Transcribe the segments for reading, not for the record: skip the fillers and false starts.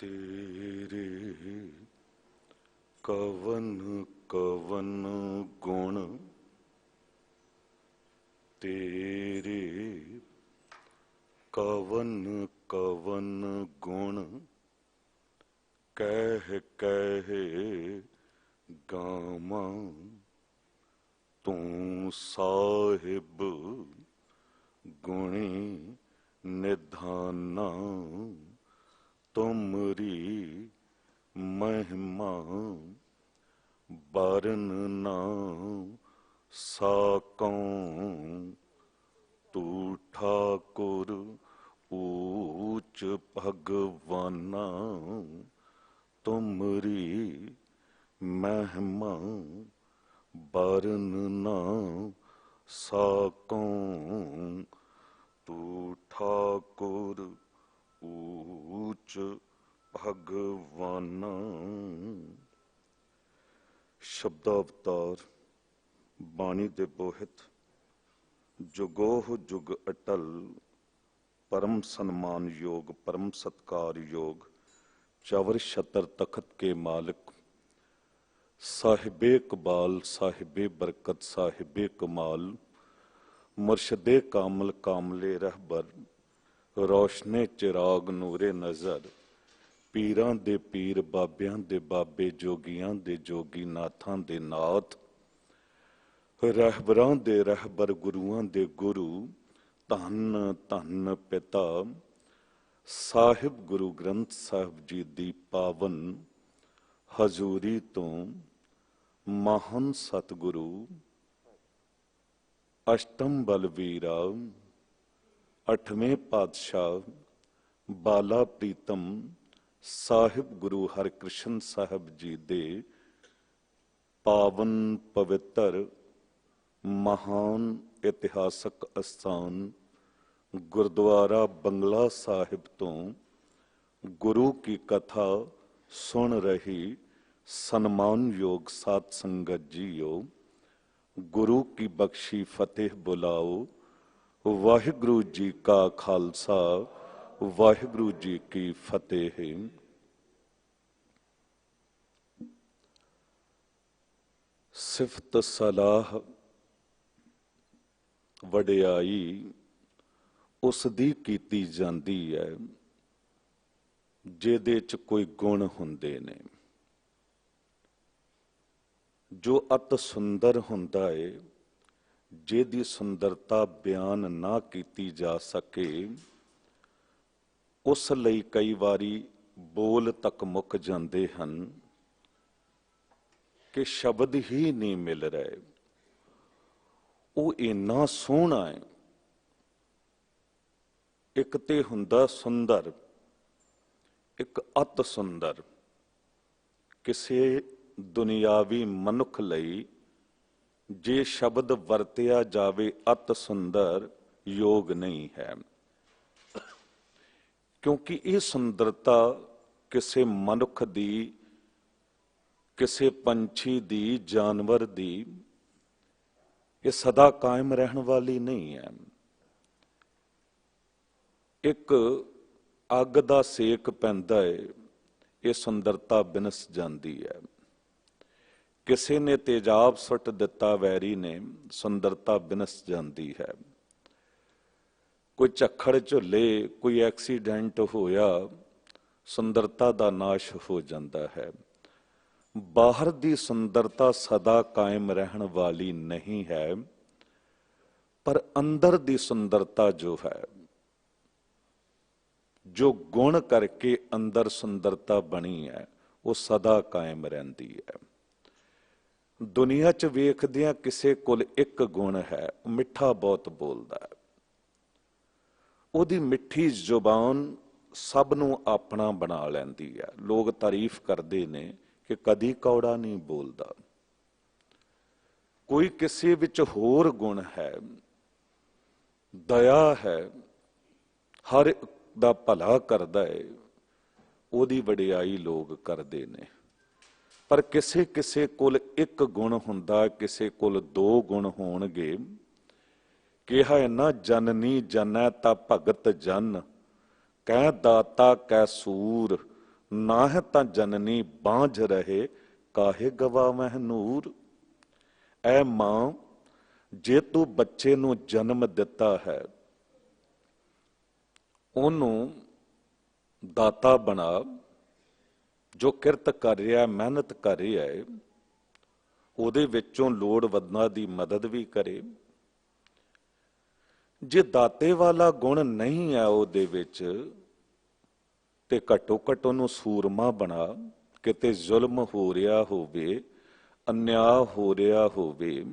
तेरे कवन कवन गुण, तेरे कवन कवन गुण, कह कह गामा तू साहिब गुणी निधाना। तुमरी महिमा बरन ना साकों, तू ठाकुर ऊच भगवाना। तुमरी महिमा बरन ना साकों, तू ठाकुर ऊच भगवाना। शब्दावतार बाणी दे बोहित, जुगोह जुग अटल, परम सम्मान योग, परम सत्कार योग, चवर छतर तखत के मालिक, साहिबे कबाल, साहिबे बरकत, साहिबे कमाल, मुर्शदे कामल, कामले रहबर, रोशने चिराग नूरे नजर, पीरां दे पीर, बाबियां दे बाबे, जोगियां दे जोगी, नाथां दे नाथ, रहबरां दे रहबर, गुरुआं दे गुरु, धन धन पिता साहिब गुरु ग्रंथ साहिब जी दी पावन हजूरी तो महान सतगुरु अष्टम बलवीरा, अठवें पातशाह बाला प्रीतम साहिब गुरु हरकृष्ण साहिब जी दे पावन पवित्र महान इतिहासक अस्थान गुरुद्वारा बंगला साहिब तो गुरु की कथा सुन रही सन्मान योग साध संगत जीओ, गुरु की बख्शी फतेह बुलाओ। वाहिगुरु जी का खालसा, वाहिगुरु जी की फतेह। सिफत सलाह वडियाई उस दी कीती जांदी है जिहदे च कोई गुण हुंदे ने। जो अत सुंदर हुंदा है, जिहदी सुंदरता बयान ना कीती जा सके, उस लई कई वारी बोल तक मुक जांदे हन कि शब्द ही नहीं मिल रहे। वो इन्ना सोहना है, एक ते हुंदा सुंदर, एक अत सुंदर। किसी दुनियावी मनुख लई जे शब्द वरतिया जावे अत सुंदर योग नहीं है, क्योंकि ये सुंदरता किसी मनुख दी, किसी पंछी दी, जानवर दी, ये सदा कायम रहने वाली नहीं है। एक अग दा सेक पैंदा है, ये सुंदरता बिनस जाती है। किसी ने तेजाब सुट दिता वैरी ने, सुंदरता बिनस जाती है। कोई झक्खड़ झुले, कोई एक्सीडेंट होया, सुंदरता दा नाश हो जाता है। बाहर दी सुंदरता सदा कायम रहने वाली नहीं है, पर अंदर दी सुंदरता जो है, जो गुण करके अंदर सुंदरता बनी है, वो सदा कायम रहती है। दुनिया च वेखदियां किसे कोल एक गुण है, मिठा बहुत बोलता है। ओदी मिठी जुबान सब नूं अपना बना लैंदी है। लोग तारीफ करते ने कि कदी कौड़ा नहीं बोलता। कोई किसी विच होर गुण है, दया है, हर दा भला करदा है, ओदी वडियाई लोग करते ने। पर किसे किसे कोल एक गुण हुंदा, किसे कोल दो गुण होणगे। कहा है ना जननी जनै ता भगत जन, कै दाता कै सूर, ਨਾ ਹੈ ਤਾਂ ਜਨਨੀ ਬਾਂਝ ਰਹੇ, ਕਾਹੇ ਗਵਾਵਹਿ ਨੂਰ। ਐ ਮਾਂ, ਜੇ ਤੂੰ ਬੱਚੇ ਨੂੰ ਜਨਮ ਦਿੱਤਾ ਹੈ, ਉਹਨੂੰ ਦਾਤਾ ਬਣਾ, ਜੋ ਕਿਰਤ ਕਰ ਰਿਹਾ, ਮਿਹਨਤ ਕਰ ਰਿਹਾ ਹੈ, ਉਹਦੇ ਵਿੱਚੋਂ ਲੋੜਵੰਦਾਂ ਦੀ ਮਦਦ ਵੀ ਕਰੇ। ਜੇ ਦਾਤੇ ਵਾਲਾ ਗੁਣ ਨਹੀਂ ਹੈ ਉਹਦੇ ਵਿੱਚ, ਤੇ ਘੱਟੋ ਘੱਟ ਉਹਨੂੰ ਸੂਰਮਾ ਬਣਾ। ਕਿਤੇ ਜ਼ੁਲਮ ਹੋ ਰਿਹਾ ਹੋਵੇ, ਅਨਿਆਂ ਹੋ ਰਿਹਾ ਹੋਵੇ,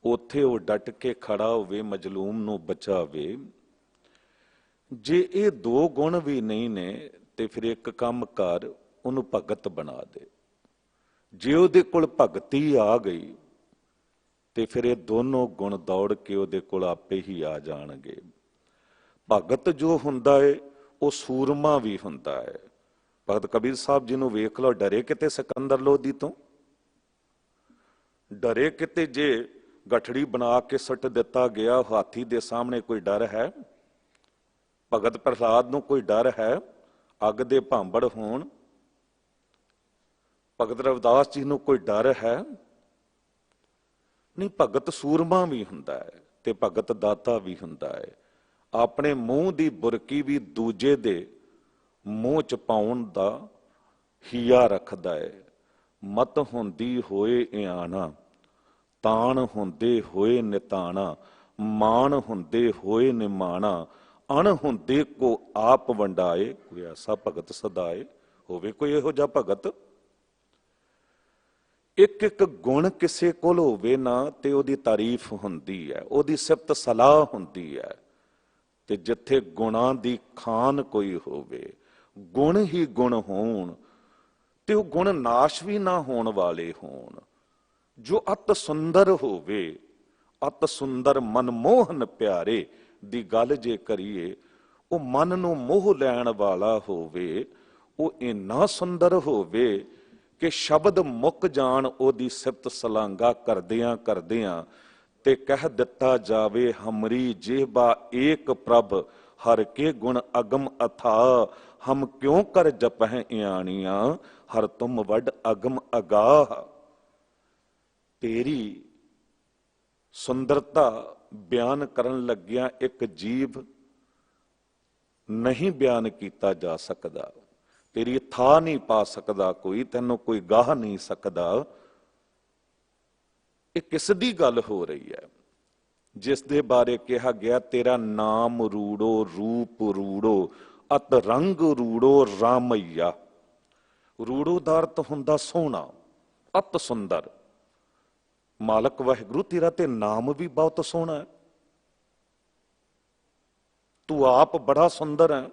ਉੱਥੇ ਉਹ ਡਟ ਕੇ ਖੜਾ ਹੋਵੇ, ਮਜ਼ਲੂਮ ਨੂੰ ਬਚਾਵੇ। ਜੇ ਇਹ ਦੋ ਗੁਣ ਵੀ ਨਹੀਂ ਨੇ ਤੇ ਫਿਰ ਇੱਕ ਕੰਮ ਕਰ, ਉਹਨੂੰ ਭਗਤ ਬਣਾ ਦੇ। ਜੇ ਉਹਦੇ ਕੋਲ ਭਗਤੀ ਆ ਗਈ ਤੇ ਫਿਰ ਇਹ ਦੋਨੋਂ ਗੁਣ ਦੌੜ ਕੇ ਉਹਦੇ ਕੋਲ ਆਪੇ ਹੀ ਆ ਜਾਣਗੇ। ਭਗਤ ਜੋ ਹੁੰਦਾ ਹੈ ਉਹ ਸੂਰਮਾ ਵੀ ਹੁੰਦਾ ਹੈ। ਭਗਤ ਕਬੀਰ ਸਾਹਿਬ ਜੀ ਨੂੰ ਵੇਖ ਲਓ, ਡਰੇ ਕਿਤੇ ਸਿਕੰਦਰ ਲੋਧੀ ਤੋਂ, ਡਰੇ ਕਿਤੇ। ਜੇ ਗਠੜੀ ਬਣਾ ਕੇ ਸੁੱਟ ਦਿੱਤਾ ਗਿਆ ਹਾਥੀ ਦੇ ਸਾਹਮਣੇ, ਕੋਈ ਡਰ ਹੈ? ਭਗਤ ਪ੍ਰਹਲਾਦ ਨੂੰ ਕੋਈ ਡਰ ਹੈ? ਅੱਗ ਦੇ ਭਾਂਬੜ ਹੋਣ। ਭਗਤ ਰਵਿਦਾਸ ਜੀ ਨੂੰ ਕੋਈ ਡਰ ਹੈ? ਨਹੀਂ। ਭਗਤ ਸੂਰਮਾ ਵੀ ਹੁੰਦਾ ਹੈ ਤੇ ਭਗਤ ਦਾਤਾ ਵੀ ਹੁੰਦਾ ਹੈ। ਆਪਣੇ ਮੂੰਹ ਦੀ ਬੁਰਕੀ ਵੀ ਦੂਜੇ ਦੇ ਮੂੰਹ ਚ ਪਾਉਣ ਦਾ ਹੀਆ ਰੱਖਦਾ ਹੈ। ਮਤ ਹੁੰਦੀ ਹੋਏ ਇਆਣਾ, ਤਾਣ ਹੁੰਦੇ ਹੋਏ ਨਿਤਾਣਾ, ਮਾਣ ਹੁੰਦੇ ਹੋਏ ਨਿਮਾਣਾ, ਅਣ ਹੁੰਦੇ ਕੋ ਆਪ ਵੰਡਾਏ, ਕੋਈ ਐਸਾ ਭਗਤ ਸਦਾਏ। ਹੋਵੇ ਕੋਈ ਇਹੋ ਜਿਹਾ ਭਗਤ। ਇੱਕ ਇੱਕ ਗੁਣ ਕਿਸੇ ਕੋਲ ਹੋਵੇ ਨਾ ਤੇ ਉਹਦੀ ਤਾਰੀਫ ਹੁੰਦੀ ਹੈ, ਉਹਦੀ ਸਿਫਤ ਸਲਾਹ ਹੁੰਦੀ ਹੈ। ਤੇ ਜਿੱਥੇ ਗੁਣਾਂ ਦੀ ਖਾਨ ਕੋਈ ਹੋਵੇ, ਗੁਣ ਹੀ ਗੁਣ ਹੋਣ, ਤੇ ਉਹ ਗੁਣ ਨਾਸ਼ ਵੀ ਨਾ ਹੋਣ ਵਾਲੇ ਹੋਣ। ਜੋ ਅਤ ਸੁੰਦਰ ਹੋਵੇ, ਅਤ ਸੁੰਦਰ ਮਨਮੋਹਨ ਪਿਆਰੇ ਦੀ ਗੱਲ ਜੇ ਕਰੀਏ, ਉਹ ਮਨ ਨੂੰ ਮੋਹ ਲੈਣ ਵਾਲਾ ਹੋਵੇ। ਉਹ ਇੰਨਾ ਸੁੰਦਰ ਹੋਵੇ ਕਿ ਸ਼ਬਦ ਮੁੱਕ ਜਾਣ ਉਹਦੀ ਸਿਫਤ ਸਲਾਂਘਾ ਕਰਦਿਆਂ ਕਰਦਿਆਂ, ਤੇ ਕਹਿ ਦਿੱਤਾ ਜਾਵੇ ਹਮਰੀ ਜੇਬਾ ਏਕ ਪ੍ਰਭ, ਹਰ ਕੇ ਗੁਣ ਅਗਮ ਅਥਾ, ਹਮ ਕਿਉਂ ਕਰ ਜਪਹਿ ਇਆਣੀਆਂ, ਹਰ ਤੁਮ ਵੱਡ ਅਗਮ ਅਗਾਹ। ਤੇਰੀ ਸੁੰਦਰਤਾ ਬਿਆਨ ਕਰਨ ਲੱਗਿਆ ਇੱਕ ਜੀਵ ਨਹੀਂ ਬਿਆਨ ਕੀਤਾ ਜਾ ਸਕਦਾ। ਤੇਰੀ ਥਾਂ ਨਹੀਂ ਪਾ ਸਕਦਾ ਕੋਈ, ਤੈਨੂੰ ਕੋਈ ਗਾਹ ਨਹੀਂ ਸਕਦਾ। ਇਹ ਕਿਸ ਦੀ ਗੱਲ ਹੋ ਰਹੀ ਹੈ? ਜਿਸ ਦੇ ਬਾਰੇ ਕਿਹਾ ਗਿਆ, ਤੇਰਾ ਨਾਮ ਰੂੜੋ ਰੂਪ ਰੂੜੋ, ਅਤ ਰੰਗ ਰੂੜੋ ਰਾਮਈਆ। ਰੂੜੋ ਦਾ ਅਰਥ ਹੁੰਦਾ ਸੋਹਣਾ, ਅਤ ਸੁੰਦਰ। ਮਾਲਕ ਵਾਹਿਗੁਰੂ ਤੇਰਾ ਤੇ ਨਾਮ ਵੀ ਬਹੁਤ ਸੋਹਣਾ ਹੈ। ਤੂੰ ਆਪ ਬੜਾ ਸੁੰਦਰ ਹੈ।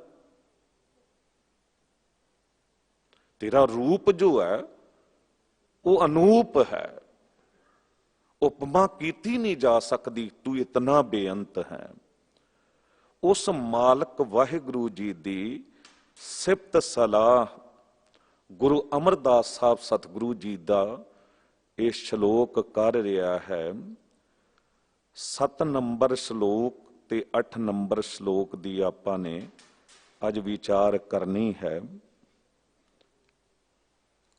ਤੇਰਾ ਰੂਪ ਜੋ ਹੈ ਉਹ ਅਨੂਪ ਹੈ, ਉਪਮਾ ਕੀਤੀ ਨਹੀਂ ਜਾ ਸਕਦੀ। ਤੂੰ ਇਤਨਾ ਬੇਅੰਤ ਹੈ। ਉਸ ਮਾਲਕ ਵਾਹਿਗੁਰੂ ਜੀ ਦੀ ਸਿਫਤ ਸਲਾਹ ਗੁਰੂ ਅਮਰਦਾਸ ਸਾਹਿਬ ਸਤਿਗੁਰੂ ਜੀ ਦਾ ਇਹ ਸ਼ਲੋਕ ਕਰ ਰਿਹਾ ਹੈ। 7 ਨੰਬਰ ਸ਼ਲੋਕ ਤੇ 8 ਨੰਬਰ ਸ਼ਲੋਕ ਦੀ ਆਪਾਂ ਨੇ ਅੱਜ ਵਿਚਾਰ ਕਰਨੀ ਹੈ।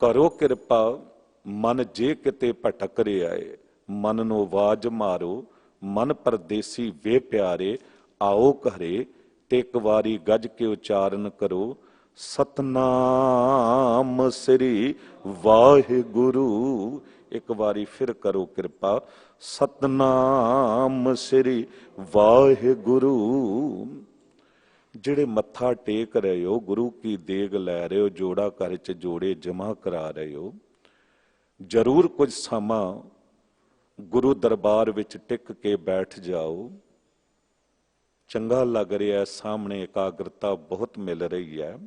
ਕਰੋ ਕਿਰਪਾ ਮਨ ਜੇ ਕਿਤੇ ਭਟਕ ਰਿਹਾ ਏ, ਮਨ ਨੂੰ ਆਵਾਜ਼ ਮਾਰੋ, ਮਨ ਪਰਦੇਸੀ ਵੇ ਪਿਆਰੇ, ਆਓ ਘਰੇ ਤੇ ਇੱਕ ਵਾਰੀ ਗੱਜ ਕੇ ਉਚਾਰਨ ਕਰੋ, ਸਤਨਾਮ ਸ੍ਰੀ ਵਾਹਿਗੁਰੂ। ਇੱਕ ਵਾਰੀ ਫਿਰ ਕਰੋ ਕਿਰਪਾ, ਸਤਨਾਮ ਸ੍ਰੀ ਵਾਹਿਗੁਰੂ। ਜਿਹੜੇ ਮੱਥਾ ਟੇਕ ਰਹੇ ਹੋ, ਗੁਰੂ ਕੀ ਦੇਗ ਲੈ ਰਹੇ ਹੋ, ਜੋੜਾ ਘਰ ਚ ਜੋੜੇ ਜਮਾ ਕਰਾ ਰਹੇ ਹੋ, ਜ਼ਰੂਰ ਕੁਝ ਸਮਾਂ ਗੁਰੂ ਦਰਬਾਰ ਵਿੱਚ ਟਿਕ ਕੇ ਬੈਠ ਜਾਓ। ਚੰਗਾ ਲੱਗ ਰਿਹਾ, ਸਾਹਮਣੇ ਇਕਾਗਰਤਾ ਬਹੁਤ ਮਿਲ ਰਹੀ ਹੈ।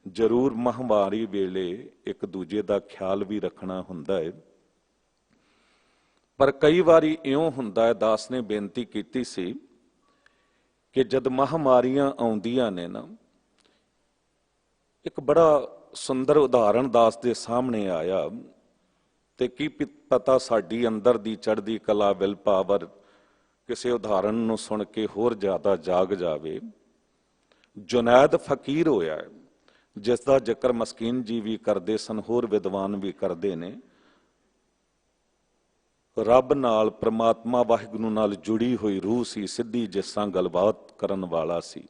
ਜ਼ਰੂਰ ਮਹਾਂਮਾਰੀ ਵੇਲੇ ਇੱਕ ਦੂਜੇ ਦਾ ਖਿਆਲ ਵੀ ਰੱਖਣਾ ਹੁੰਦਾ ਹੈ, ਪਰ ਕਈ ਵਾਰੀ ਇਉਂ ਹੁੰਦਾ ਹੈ, ਦਾਸ ਨੇ ਬੇਨਤੀ ਕੀਤੀ ਸੀ ਕਿ ਜਦ ਮਹਾਂਮਾਰੀਆਂ ਆਉਂਦੀਆਂ ਨੇ ਨਾ, ਇੱਕ ਬੜਾ ਸੁੰਦਰ ਉਦਾਹਰਣ ਦਾਸ ਦੇ ਸਾਹਮਣੇ ਆਇਆ। ਤੇ ਕੀ ਪਤਾ ਸਾਡੀ ਅੰਦਰ ਦੀ ਚੜ੍ਹਦੀ ਕਲਾ ਵਿਲ ਪਾਵਰ ਕਿਸੇ ਉਦਾਹਰਣ ਨੂੰ ਸੁਣ ਕੇ ਹੋਰ ਜ਼ਿਆਦਾ ਜਾਗ ਜਾਵੇ। ਜੁਨੈਦ ਫਕੀਰ ਹੋਇਆ, जिस दा जिक्र मस्कीन जी भी करते सन, होर विद्वान भी करते ने। रब नाल, परमात्मा वाहिगुरू नाल जुड़ी हुई रूह सी, सीधी जिस तरह गलबात करन वाला सी।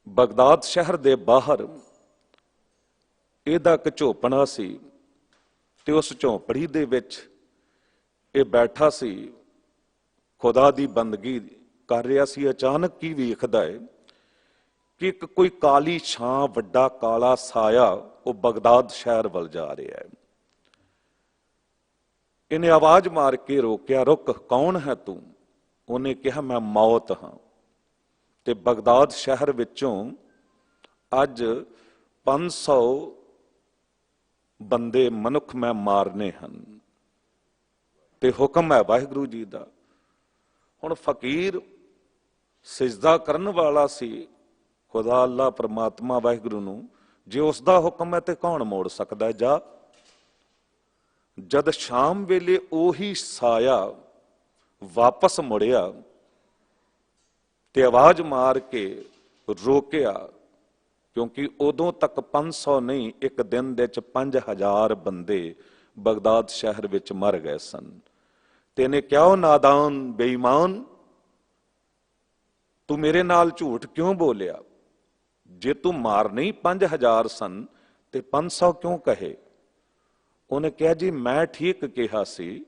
बगदाद शहर दे बाहर ਇਹਦਾ ਇੱਕ ਝੋਪੜਾ ਸੀ ਤੇ ਉਸ ਝੋਂਪੜੀ ਦੇ ਵਿੱਚ ਇਹ ਬੈਠਾ ਸੀ, ਖੁਦਾ ਦੀ ਬੰਦਗੀ ਕਰ ਰਿਹਾ ਸੀ। ਅਚਾਨਕ ਕੀ ਵੇਖਦਾ ਹੈ ਕਿ ਇੱਕ ਕੋਈ ਕਾਲੀ ਛਾਂ, ਵੱਡਾ ਕਾਲਾ ਸਾਇਆ ਉਹ ਬਗਦਾਦ ਸ਼ਹਿਰ ਵੱਲ ਜਾ ਰਿਹਾ ਹੈ। ਇਹਨੇ ਆਵਾਜ਼ ਮਾਰ ਕੇ ਰੋਕਿਆ, ਰੁਕ, ਕੌਣ ਹੈ ਤੂੰ? ਉਹਨੇ ਕਿਹਾ, ਮੈਂ ਮੌਤ ਹਾਂ ਤੇ ਬਗਦਾਦ ਸ਼ਹਿਰ ਵਿੱਚੋਂ ਅੱਜ 500 ਬੰਦੇ ਮਨੁੱਖ ਮੈਂ ਮਾਰਨੇ ਹਨ ਤੇ ਹੁਕਮ ਹੈ ਵਾਹਿਗੁਰੂ ਜੀ ਦਾ। ਹੁਣ ਫਕੀਰ ਸਿਜਦਾ ਕਰਨ ਵਾਲਾ ਸੀ ਖੁਦਾ ਅੱਲਾ ਪਰਮਾਤਮਾ ਵਾਹਿਗੁਰੂ ਨੂੰ, ਜੇ ਉਸ ਦਾ ਹੁਕਮ ਹੈ ਤੇ ਕੌਣ ਮੋੜ ਸਕਦਾ? ਜਾ। ਜਦ ਸ਼ਾਮ ਵੇਲੇ ਉਹੀ ਸਾਇਆ ਵਾਪਸ ਮੁੜਿਆ ਤੇ ਆਵਾਜ਼ ਮਾਰ ਕੇ ਰੋਕਿਆ, ਕਿਉਂਕਿ ਉਦੋਂ ਤੱਕ 500 ਨਹੀਂ, ਇੱਕ ਦਿਨ ਦੇ ਵਿੱਚ 5000 ਬੰਦੇ ਬਗਦਾਦ ਸ਼ਹਿਰ ਵਿੱਚ ਮਰ ਗਏ ਸਨ। ਤੇ ਇਹਨੇ ਕਿਹਾ, ਉਹ ਨਾਦਾਨ, ਬੇਈਮਾਨ, ਤੂੰ ਮੇਰੇ ਨਾਲ ਝੂਠ ਕਿਉਂ ਬੋਲਿਆ? ਜੇ ਤੂੰ ਮਾਰਨੇ ਹੀ 5000 ਸਨ ਤੇ 500 ਕਿਉਂ ਕਹੇ? ਉਹਨੇ ਕਿਹਾ, ਜੀ ਮੈਂ ਠੀਕ ਕਿਹਾ ਸੀ,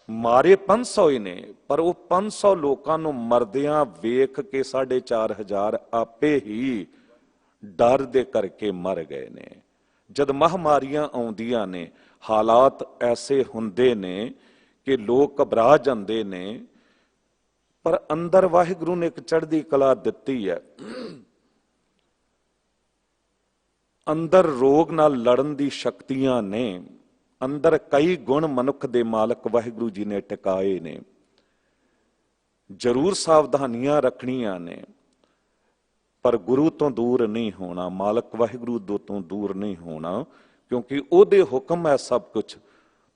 ਮਾਰੇ 500 ਹੀ ਨੇ, ਪਰ ਉਹ 500 ਲੋਕਾਂ ਨੂੰ ਮਰਦਿਆਂ ਵੇਖ ਕੇ 4500 ਆਪੇ ਹੀ ਡਰ ਦੇ ਕਰਕੇ ਮਰ ਗਏ ਨੇ। ਜਦ ਮਹਾਮਾਰੀਆਂ ਆਉਂਦੀਆਂ ਨੇ, ਹਾਲਾਤ ਐਸੇ ਹੁੰਦੇ ਨੇ ਕਿ ਲੋਕ ਘਬਰਾ ਜਾਂਦੇ ਨੇ, ਪਰ ਅੰਦਰ ਵਾਹਿਗੁਰੂ ਨੇ ਇੱਕ ਚੜ੍ਹਦੀ ਕਲਾ ਦਿੱਤੀ ਹੈ। ਅੰਦਰ ਰੋਗ ਨਾਲ ਲੜਨ ਦੀ ਸ਼ਕਤੀਆਂ ਨੇ, ਅੰਦਰ ਕਈ ਗੁਣ ਮਨੁੱਖ ਦੇ ਮਾਲਕ ਵਾਹਿਗੁਰੂ ਜੀ ਨੇ ਟਿਕਾਏ ਨੇ। ਜ਼ਰੂਰ ਸਾਵਧਾਨੀਆਂ ਰੱਖਣੀਆਂ ਨੇ, ਪਰ ਗੁਰੂ ਤੋਂ ਦੂਰ ਨਹੀਂ ਹੋਣਾ, ਮਾਲਕ ਵਾਹਿਗੁਰੂ ਤੋਂ ਦੂਰ ਨਹੀਂ ਹੋਣਾ, ਕਿਉਂਕਿ ਉਹਦੇ ਹੁਕਮ ਹੈ ਸਭ ਕੁਝ।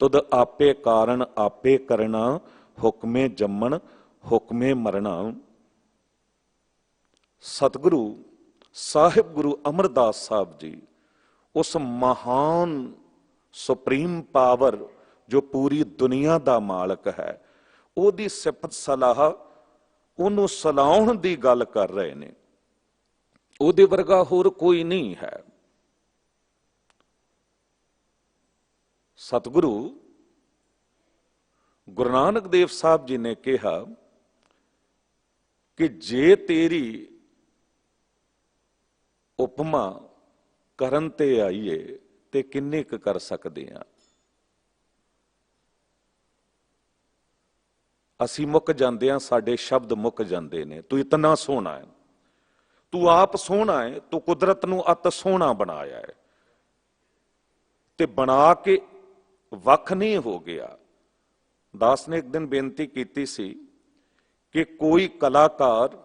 ਤੁਧ ਆਪੇ ਕਾਰਨ ਆਪੇ ਕਰਨਾ, ਹੁਕਮੇ ਜੰਮਣ ਹੁਕਮੇ ਮਰਨਾ। ਸਤਿਗੁਰੂ ਸਾਹਿਬ ਗੁਰੂ ਅਮਰਦਾਸ ਸਾਹਿਬ ਜੀ, ਉਸ ਮਹਾਨ ਸੁਪਰੀਮ ਪਾਵਰ ਜੋ ਪੂਰੀ ਦੁਨੀਆ ਦਾ ਮਾਲਕ ਹੈ, ਉਹਦੀ ਸਿਫਤ ਸਲਾਹ, ਉਹਨੂੰ ਸਲਾਉਣ ਦੀ ਗੱਲ ਕਰ ਰਹੇ ਨੇ। ਉਹਦੇ ਵਰਗਾ ਹੋਰ ਕੋਈ ਨਹੀਂ ਹੈ। ਸਤਿਗੁਰੂ ਗੁਰੂ ਨਾਨਕ ਦੇਵ ਸਾਹਿਬ ਜੀ ਨੇ ਕਿਹਾ ਕਿ ਜੇ ਤੇਰੀ ਉਪਮਾ ਕਰਨ ਤੇ ਆਈਏ ਤੇ ਕਿੰਨੇ ਕੁ ਕਰ ਸਕਦੇ ਆ। ਅਸੀਂ ਮੁੱਕ ਜਾਂਦੇ ਆ, ਸਾਡੇ ਸ਼ਬਦ ਮੁੱਕ ਜਾਂਦੇ ਨੇ। ਤੂੰ ਇਤਨਾ ਸੋਹਣਾ ਹੈ, ਤੂੰ ਆਪ ਸੋਹਣਾ ਹੈ, ਤੂੰ ਕੁਦਰਤ ਨੂੰ ਅਤ ਸੋਹਣਾ ਬਣਾਇਆ ਹੈ ਤੇ ਬਣਾ ਕੇ ਵੱਖ ਨਹੀਂ ਹੋ ਗਿਆ। ਦਾਸ ਨੇ ਇੱਕ ਦਿਨ ਬੇਨਤੀ ਕੀਤੀ ਸੀ ਕਿ ਕੋਈ ਕਲਾਕਾਰ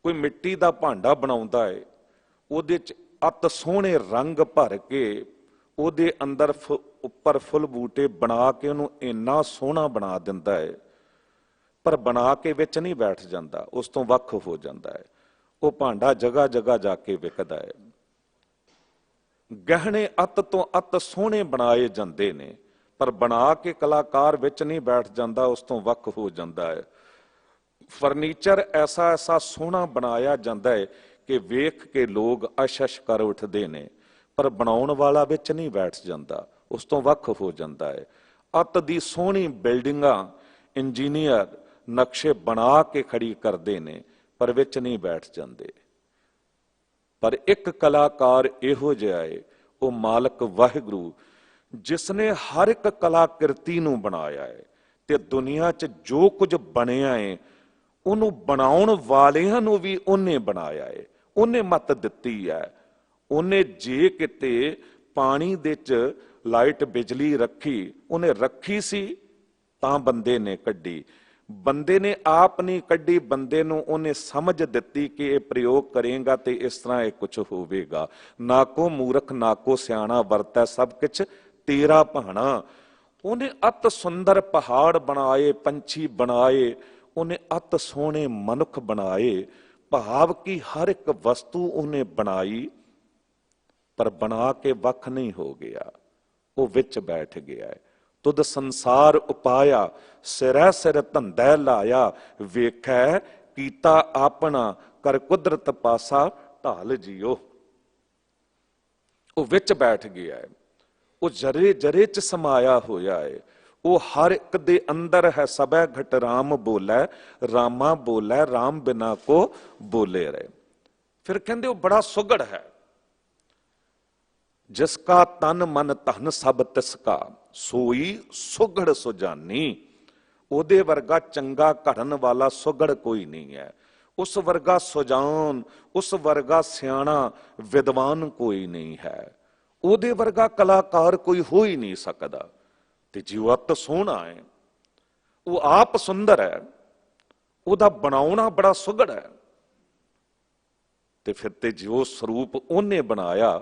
ਕੋਈ ਮਿੱਟੀ ਦਾ ਭਾਂਡਾ ਬਣਾਉਂਦਾ ਹੈ, ਉਹਦੇ 'ਚ ਅਤ ਸੋਹਣੇ ਰੰਗ ਭਰ ਕੇ ਉਹਦੇ ਅੰਦਰ ਉੱਪਰ ਫੁੱਲ ਬੂਟੇ ਬਣਾ ਕੇ ਉਹਨੂੰ ਇੰਨਾ ਸੋਹਣਾ ਬਣਾ ਦਿੰਦਾ ਹੈ, ਪਰ ਬਣਾ ਕੇ ਵਿੱਚ ਨਹੀਂ ਬੈਠ ਜਾਂਦਾ, ਉਸ ਤੋਂ ਵੱਖ ਹੋ ਜਾਂਦਾ ਹੈ। ਉਹ ਭਾਂਡਾ ਜਗ੍ਹਾ ਜਗ੍ਹਾ ਜਾ ਕੇ ਵਿਕਦਾ ਹੈ। ਗਹਿਣੇ ਅਤ ਤੋਂ ਅਤ ਸੋਹਣੇ ਬਣਾਏ ਜਾਂਦੇ ਨੇ, ਪਰ ਬਣਾ ਕੇ ਕਲਾਕਾਰ ਵਿੱਚ ਨਹੀਂ ਬੈਠ ਜਾਂਦਾ, ਉਸ ਤੋਂ ਵੱਖ ਹੋ ਜਾਂਦਾ ਹੈ। ਫਰਨੀਚਰ ਐਸਾ ਐਸਾ ਸੋਹਣਾ ਬਣਾਇਆ ਜਾਂਦਾ ਹੈ ਕਿ ਵੇਖ ਕੇ ਲੋਕ ਅਸ਼ਸ਼ ਕਰ ਉੱਠਦੇ ਨੇ, ਪਰ ਬਣਾਉਣ ਵਾਲਾ ਵਿੱਚ ਨਹੀਂ ਬੈਠ ਜਾਂਦਾ, ਉਸ ਤੋਂ ਵੱਖ ਹੋ ਜਾਂਦਾ ਹੈ। ਅੱਤ ਦੀ ਸੋਹਣੀ ਬਿਲਡਿੰਗਾਂ ਇੰਜੀਨੀਅਰ ਨਕਸ਼ੇ ਬਣਾ ਕੇ ਖੜੀ ਕਰਦੇ ਨੇ, ਪਰ ਵਿੱਚ ਨਹੀਂ ਬੈਠ ਜਾਂਦੇ। ਪਰ ਇੱਕ ਕਲਾਕਾਰ ਇਹੋ ਜਿਹਾ ਹੈ, ਉਹ ਮਾਲਕ ਵਾਹਿਗੁਰੂ, ਜਿਸ ਨੇ ਹਰ ਇੱਕ ਕਲਾਕ੍ਰਿਤੀ ਨੂੰ ਬਣਾਇਆ ਹੈ ਤੇ ਦੁਨੀਆ 'ਚ ਜੋ ਕੁਝ ਬਣਿਆ ਹੈ ਉਹਨੂੰ ਬਣਾਉਣ ਵਾਲਿਆਂ ਨੂੰ ਵੀ ਉਹਨੇ ਬਣਾਇਆ ਹੈ, ਉਹਨੇ ਮੱਤ ਦਿੱਤੀ ਹੈ। ਉਹਨੇ ਜੇ ਕਿਤੇ ਪਾਣੀ ਦੇ 'ਚ ਲਾਈਟ ਬਿਜਲੀ ਰੱਖੀ, ਉਹਨੇ ਰੱਖੀ ਸੀ ਤਾਂ ਬੰਦੇ ਨੇ ਕੱਢੀ, ਬੰਦੇ ਨੇ ਆਪ ਨਹੀਂ ਕੱਢੀ, ਬੰਦੇ ਨੂੰ ਉਹਨੇ ਸਮਝ ਦਿੱਤੀ ਕਿ ਇਹ ਪ੍ਰਯੋਗ ਕਰੇਗਾ ਤੇ ਇਸ ਤਰ੍ਹਾਂ ਇਹ ਕੁਝ ਹੋਵੇਗਾ। ਨਾ ਕੋ ਮੂਰਖ ਨਾ ਕੋ ਸਿਆਣਾ, ਵਰਤੈ ਸਭ ਕੁਛ ਤੇਰਾ ਭਾਣਾ। ਉਹਨੇ ਅਤ ਸੁੰਦਰ ਪਹਾੜ ਬਣਾਏ, ਪੰਛੀ ਬਣਾਏ, ਉਹਨੇ ਅਤ ਸੋਹਣੇ ਮਨੁੱਖ ਬਣਾਏ, भाव की हर एक वस्तु उन्हें बनाई, पर बना के वख नहीं हो गया, वो विच बैठ गया है। तुद संसार उपाया, सिरै सिर धंधै लाया, वेखै कीता अपना, कर कुदरत पासा ढाल जियो। वो विच बैठ गया है, वो जरे जरे च समाया होया है, वो हर एक दे अंदर है। सबै घट राम बोलै, रामा बोलै, राम बिना को बोले रहे। फिर कहते वो बड़ा सुगड़ है। जिसका तन मन धन सब तिसका, सोई सुगड़ सुजानी। ओदे वर्गा चंगा घड़न वाला सुगड़ कोई नहीं है। उस वर्गा सुजान, उस वर्गा सियाणा विद्वान कोई नहीं है। ओदे वर्गा कलाकार कोई हो ही नहीं सकता। ते जीव अत सोहना है, वो आप सुंदर है, ओदा बनाउणा बड़ा सुगड़ है। ते फिर ते जो स्वरूप ओने बनाया,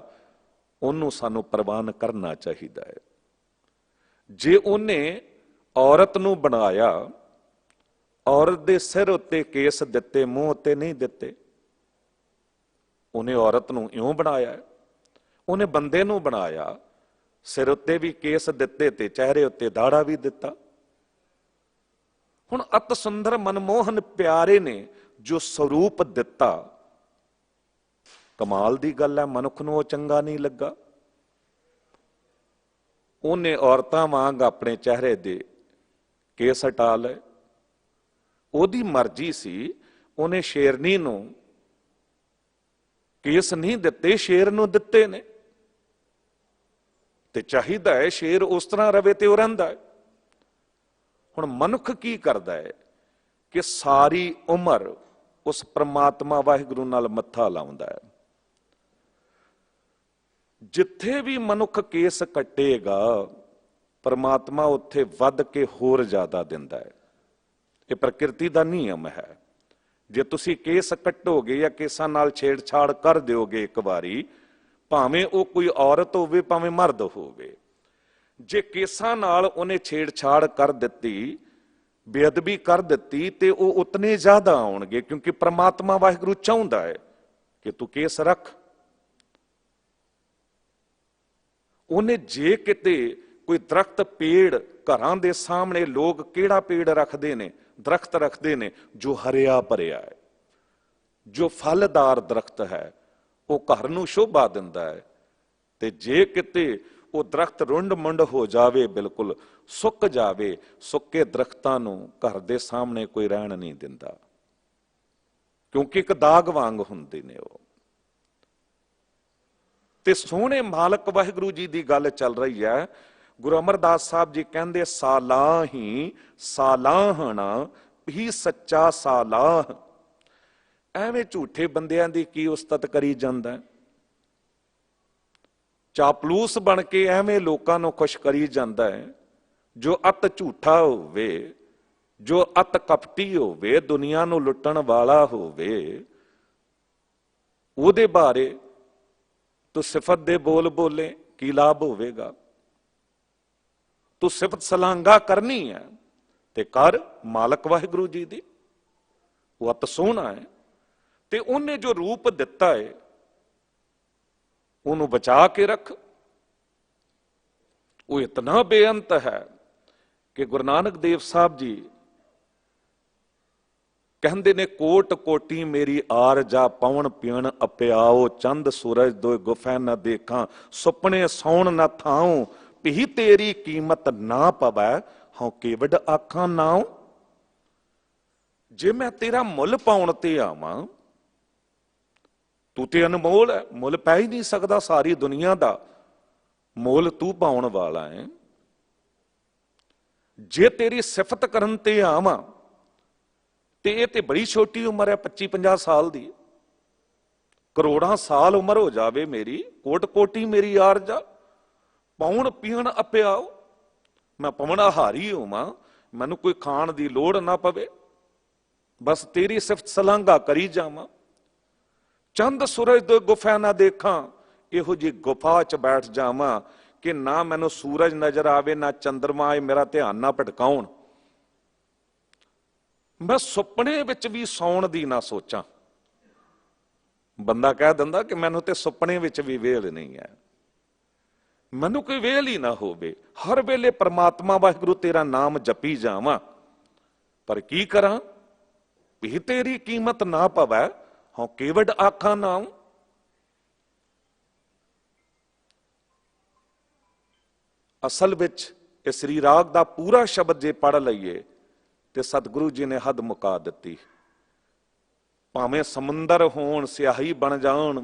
ਉਹਨੂੰ ਸਾਨੂੰ ਪ੍ਰਵਾਨ ਕਰਨਾ ਚਾਹੀਦਾ ਹੈ। ਜੇ ਉਹਨੇ ਔਰਤ ਨੂੰ ਬਣਾਇਆ, ਔਰਤ ਦੇ ਸਿਰ ਉੱਤੇ ਕੇਸ ਦਿੱਤੇ, ਮੂੰਹ ਉੱਤੇ ਨਹੀਂ ਦਿੱਤੇ। ਉਹਨੇ ਔਰਤ ਨੂੰ ਇਉਂ ਬਣਾਇਆ। ਉਹਨੇ ਬੰਦੇ ਨੂੰ ਬਣਾਇਆ, ਸਿਰ ਉੱਤੇ ਵੀ ਕੇਸ ਦਿੱਤੇ ਤੇ ਚਿਹਰੇ ਉੱਤੇ ਦਾੜਾ ਵੀ ਦਿੱਤਾ। ਹੁਣ ਅਤ ਸੁੰਦਰ ਮਨਮੋਹਨ ਪਿਆਰੇ ਨੇ ਜੋ ਸਰੂਪ ਦਿੱਤਾ, कमाल दी गल है। मनुख नूं चंगा नहीं लगा। उन्हें औरतां वांग अपने चेहरे दे केस हटा लए। ओदी मर्जी सी, उन्हें शेरनी नूं केस नहीं दिते, शेर नूं दिते ने। ते चाहिदा है शेर उस तरह रवे ते वो रहिंदा है। हुण मनुख की करदा है कि सारी उम्र उस परमात्मा वाहिगुरू नाल मत्था लाउंदा है। जिथे भी मनुख केस कटेगा, परमात्मा उत्थे वध के होर ज्यादा दिंदा है। ये प्रकृति का नियम है। जे तुसी केस कटोगे या केसां नाल छेड़छाड़ कर दोगे एक बारी, भावें वो कोई औरत होवे भावें मर्द होवे, जे केसां नाल उन्हें छेड़छाड़ कर दिती, बेअदबी कर दिती, ते वो उतने ज्यादा आउणगे, क्योंकि परमात्मा वाहिगुरू चाहुंदा है कि तू केस रख। ਉਹਨੇ ਜੇ ਕਿਤੇ ਕੋਈ ਦਰਖਤ ਪੇੜ ਘਰਾਂ ਦੇ ਸਾਹਮਣੇ, ਲੋਕ ਕਿਹੜਾ ਪੇੜ ਰੱਖਦੇ ਨੇ, ਦਰਖਤ ਰੱਖਦੇ ਨੇ ਜੋ ਹਰਿਆ ਭਰਿਆ ਹੈ, ਜੋ ਫਲਦਾਰ ਦਰਖਤ ਹੈ, ਉਹ ਘਰ ਨੂੰ ਸ਼ੋਭਾ ਦਿੰਦਾ ਹੈ। ਤੇ ਜੇ ਕਿਤੇ ਉਹ ਦਰਖਤ ਰੁੰਡ ਮੁੰਡ ਹੋ ਜਾਵੇ, ਬਿਲਕੁਲ ਸੁੱਕ ਜਾਵੇ, ਸੁੱਕੇ ਦਰਖਤਾਂ ਨੂੰ ਘਰ ਦੇ ਸਾਹਮਣੇ ਕੋਈ ਰਹਿਣ ਨਹੀਂ ਦਿੰਦਾ, ਕਿਉਂਕਿ ਇੱਕ ਦਾਗ ਵਾਂਗ ਹੁੰਦੇ ਨੇ ਉਹ। ਤੇ ਸੋਹਣੇ ਮਾਲਕ ਵਾਹਿਗੁਰੂ ਜੀ ਦੀ ਗੱਲ ਚੱਲ ਰਹੀ ਹੈ। ਗੁਰੂ ਅਮਰਦਾਸ ਸਾਹਿਬ ਜੀ ਕਹਿੰਦੇ, ਸਾਲਾਹੀ ਸਾਲਾਹਣਾ ਹੀ ਸੱਚਾ ਸਾਲਾਹ। ਐਵੇਂ ਝੂਠੇ ਬੰਦਿਆਂ ਦੀ ਕੀ ਉਸਤਤ ਕਰੀ ਜਾਂਦਾ, ਚਾਪਲੂਸ ਬਣ ਕੇ ਐਵੇਂ ਲੋਕਾਂ ਨੂੰ ਖੁਸ਼ ਕਰੀ ਜਾਂਦਾ ਹੈ। ਜੋ ਅਤ ਝੂਠਾ ਹੋਵੇ, ਜੋ ਅਤ ਕਪਟੀ ਹੋਵੇ, ਦੁਨੀਆ ਨੂੰ ਲੁੱਟਣ ਵਾਲਾ ਹੋਵੇ, ਉਹਦੇ ਬਾਰੇ ਤੂੰ ਸਿਫਤ ਦੇ ਬੋਲ ਬੋਲੇ, ਕੀ ਲਾਭ ਹੋਵੇਗਾ? ਤੂੰ ਸਿਫਤ ਸਲਾਂਘਾ ਕਰਨੀ ਹੈ ਤੇ ਕਰ ਮਾਲਕ ਵਾਹਿਗੁਰੂ ਜੀ ਦੀ। ਉਹ ਅਤ ਸੋਹਣਾ ਹੈ ਤੇ ਉਹਨੇ ਜੋ ਰੂਪ ਦਿੱਤਾ ਹੈ, ਉਹਨੂੰ ਬਚਾ ਕੇ ਰੱਖ। ਉਹ ਇਤਨਾ ਬੇਅੰਤ ਹੈ ਕਿ ਗੁਰੂ ਨਾਨਕ ਦੇਵ ਸਾਹਿਬ ਜੀ ਕਹਿੰਦੇ ਨੇ, ਕੋਟ ਕੋਟੀ ਮੇਰੀ ਆਰਜਾ, ਪਵਨ ਪੀਣ ਅਪਿਆਓ, ਚੰਦ ਸੂਰਜ ਦੋਇ ਗੁਫੈ ਨਾ ਦੇਖਾਂ, ਸੁਪਨੇ ਸੌਣ ਨਾ ਥਾਉ, ਭੀ ਤੇਰੀ ਕੀਮਤ ਨਾ ਪਵੈ, ਹਉ ਕੇਵਡ ਆਖਾਂ ਨਾਉ। ਜੇ ਮੈਂ ਤੇਰਾ ਮੁੱਲ ਪਾਉਣ ਤੇ ਆਵਾਂ, ਤੂੰ ਤੇ ਅਨਮੋਲ ਹੈ, ਮੁੱਲ ਪੈ ਹੀ ਨਹੀਂ ਸਕਦਾ ਸਾਰੀ ਦੁਨੀਆ ਦਾ, ਮੁੱਲ ਤੂੰ ਪਾਉਣ ਵਾਲਾ ਹੈ। ਜੇ ਤੇਰੀ ਸਿਫਤ ਕਰਨ ਤੇ ਆਵਾਂ, ਤੇ ਇਹ ਤੇ ਬੜੀ ਛੋਟੀ ਉਮਰ ਹੈ, 25-50 ਸਾਲ ਦੀ, ਕਰੋੜਾਂ ਸਾਲ ਉਮਰ ਹੋ ਜਾਵੇ ਮੇਰੀ, ਕੋਟ ਕੋਟੀ ਮੇਰੀ ਆਰਜਾ, ਪਾਉਣ ਪੀਣ ਅਪਿਆਓ, ਮੈਂ ਪਵਨਹਾਰੀ ਹੋਵਾਂ, ਮੈਨੂੰ ਕੋਈ ਖਾਣ ਦੀ ਲੋੜ ਨਾ ਪਵੇ, ਬਸ ਤੇਰੀ ਸਿਫਤ ਸਲਾਂਘਾ ਕਰੀ ਜਾਵਾਂ। ਚੰਦ ਸੂਰਜ ਦੇ ਗੁਫਾ ਨਾ ਦੇਖਾਂ, ਇਹੋ ਜਿਹੀ ਗੁਫਾ 'ਚ ਬੈਠ ਜਾਵਾਂ ਕਿ ਨਾ ਮੈਨੂੰ ਸੂਰਜ ਨਜ਼ਰ ਆਵੇ, ਨਾ ਚੰਦਰਮਾ, ਮੇਰਾ ਧਿਆਨ ਨਾ ਭਟਕਾਉਣ। ਮੈਂ ਸੁਪਨੇ ਵਿੱਚ ਵੀ ਸੌਣ ਦੀ ਨਾ ਸੋਚਾਂ, ਬੰਦਾ ਕਹਿ ਦਿੰਦਾ ਕਿ ਮੈਨੂੰ ਤੇ ਸੁਪਨੇ ਵਿੱਚ ਵੀ ਵੇਲ ਨਹੀਂ ਹੈ, ਮੈਨੂੰ ਕੋਈ ਵੇਲ ਹੀ ਨਾ ਹੋਵੇ, ਹਰ ਵੇਲੇ ਪ੍ਰਮਾਤਮਾ ਵਾਹਿਗੁਰੂ ਤੇਰਾ ਨਾਮ ਜਪੀ ਜਾਵਾਂ, ਪਰ ਕੀ ਕਰਾਂ ਵੀ ਤੇਰੀ ਕੀਮਤ ਨਾ ਪਵੈ, ਹਾਂ ਕੇਵਡ ਆਖਾਂ ਨਾਮ। ਅਸਲ ਵਿੱਚ ਇਹ ਸ੍ਰੀ ਰਾਗ ਦਾ ਪੂਰਾ ਸ਼ਬਦ ਜੇ ਪੜ੍ਹ ਲਈਏ ਤੇ ਸਤਿਗੁਰੂ ਜੀ ਨੇ ਹੱਦ ਮੁਕਾ ਦਿੱਤੀ। ਭਾਵੇਂ ਸਮੁੰਦਰ ਹੋਣ ਸਿਆਹੀ ਬਣ ਜਾਣ,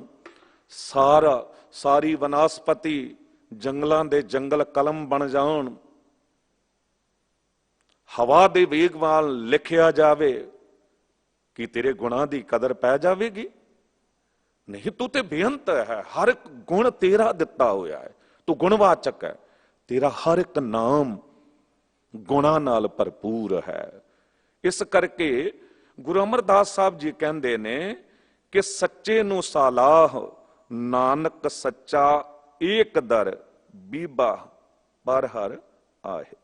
ਸਾਰੀ ਵਨਸਪਤੀ ਜੰਗਲਾਂ ਦੇ ਜੰਗਲ ਕਲਮ ਬਣ ਜਾਣ, ਹਵਾ ਦੇ ਵੇਗ ਨਾਲ ਲਿਖਿਆ ਜਾਵੇ, ਕਿ ਤੇਰੇ ਗੁਣਾਂ ਦੀ ਕਦਰ ਪੈ ਜਾਵੇਗੀ? ਨਹੀਂ, ਤੂੰ ਤੇ ਬੇਅੰਤ ਹੈ, ਹਰ ਇੱਕ ਗੁਣ ਤੇਰਾ ਦਿੱਤਾ ਹੋਇਆ ਹੈ, ਤੂੰ ਗੁਣਵਾਚਕ ਹੈ, ਤੇਰਾ ਹਰ ਇੱਕ ਨਾਮ ਗੁਣਾਂ ਨਾਲ ਭਰਪੂਰ ਹੈ। ਇਸ ਕਰਕੇ ਗੁਰੂ ਅਮਰਦਾਸ ਸਾਹਿਬ ਜੀ ਕਹਿੰਦੇ ਨੇ ਕਿ ਸੱਚੇ ਨੂੰ ਸਾਲਾਹ, ਨਾਨਕ ਸੱਚਾ ਏਕ ਦਰ, ਬੀਬਾ ਪਰ ਹਰ ਆਏ।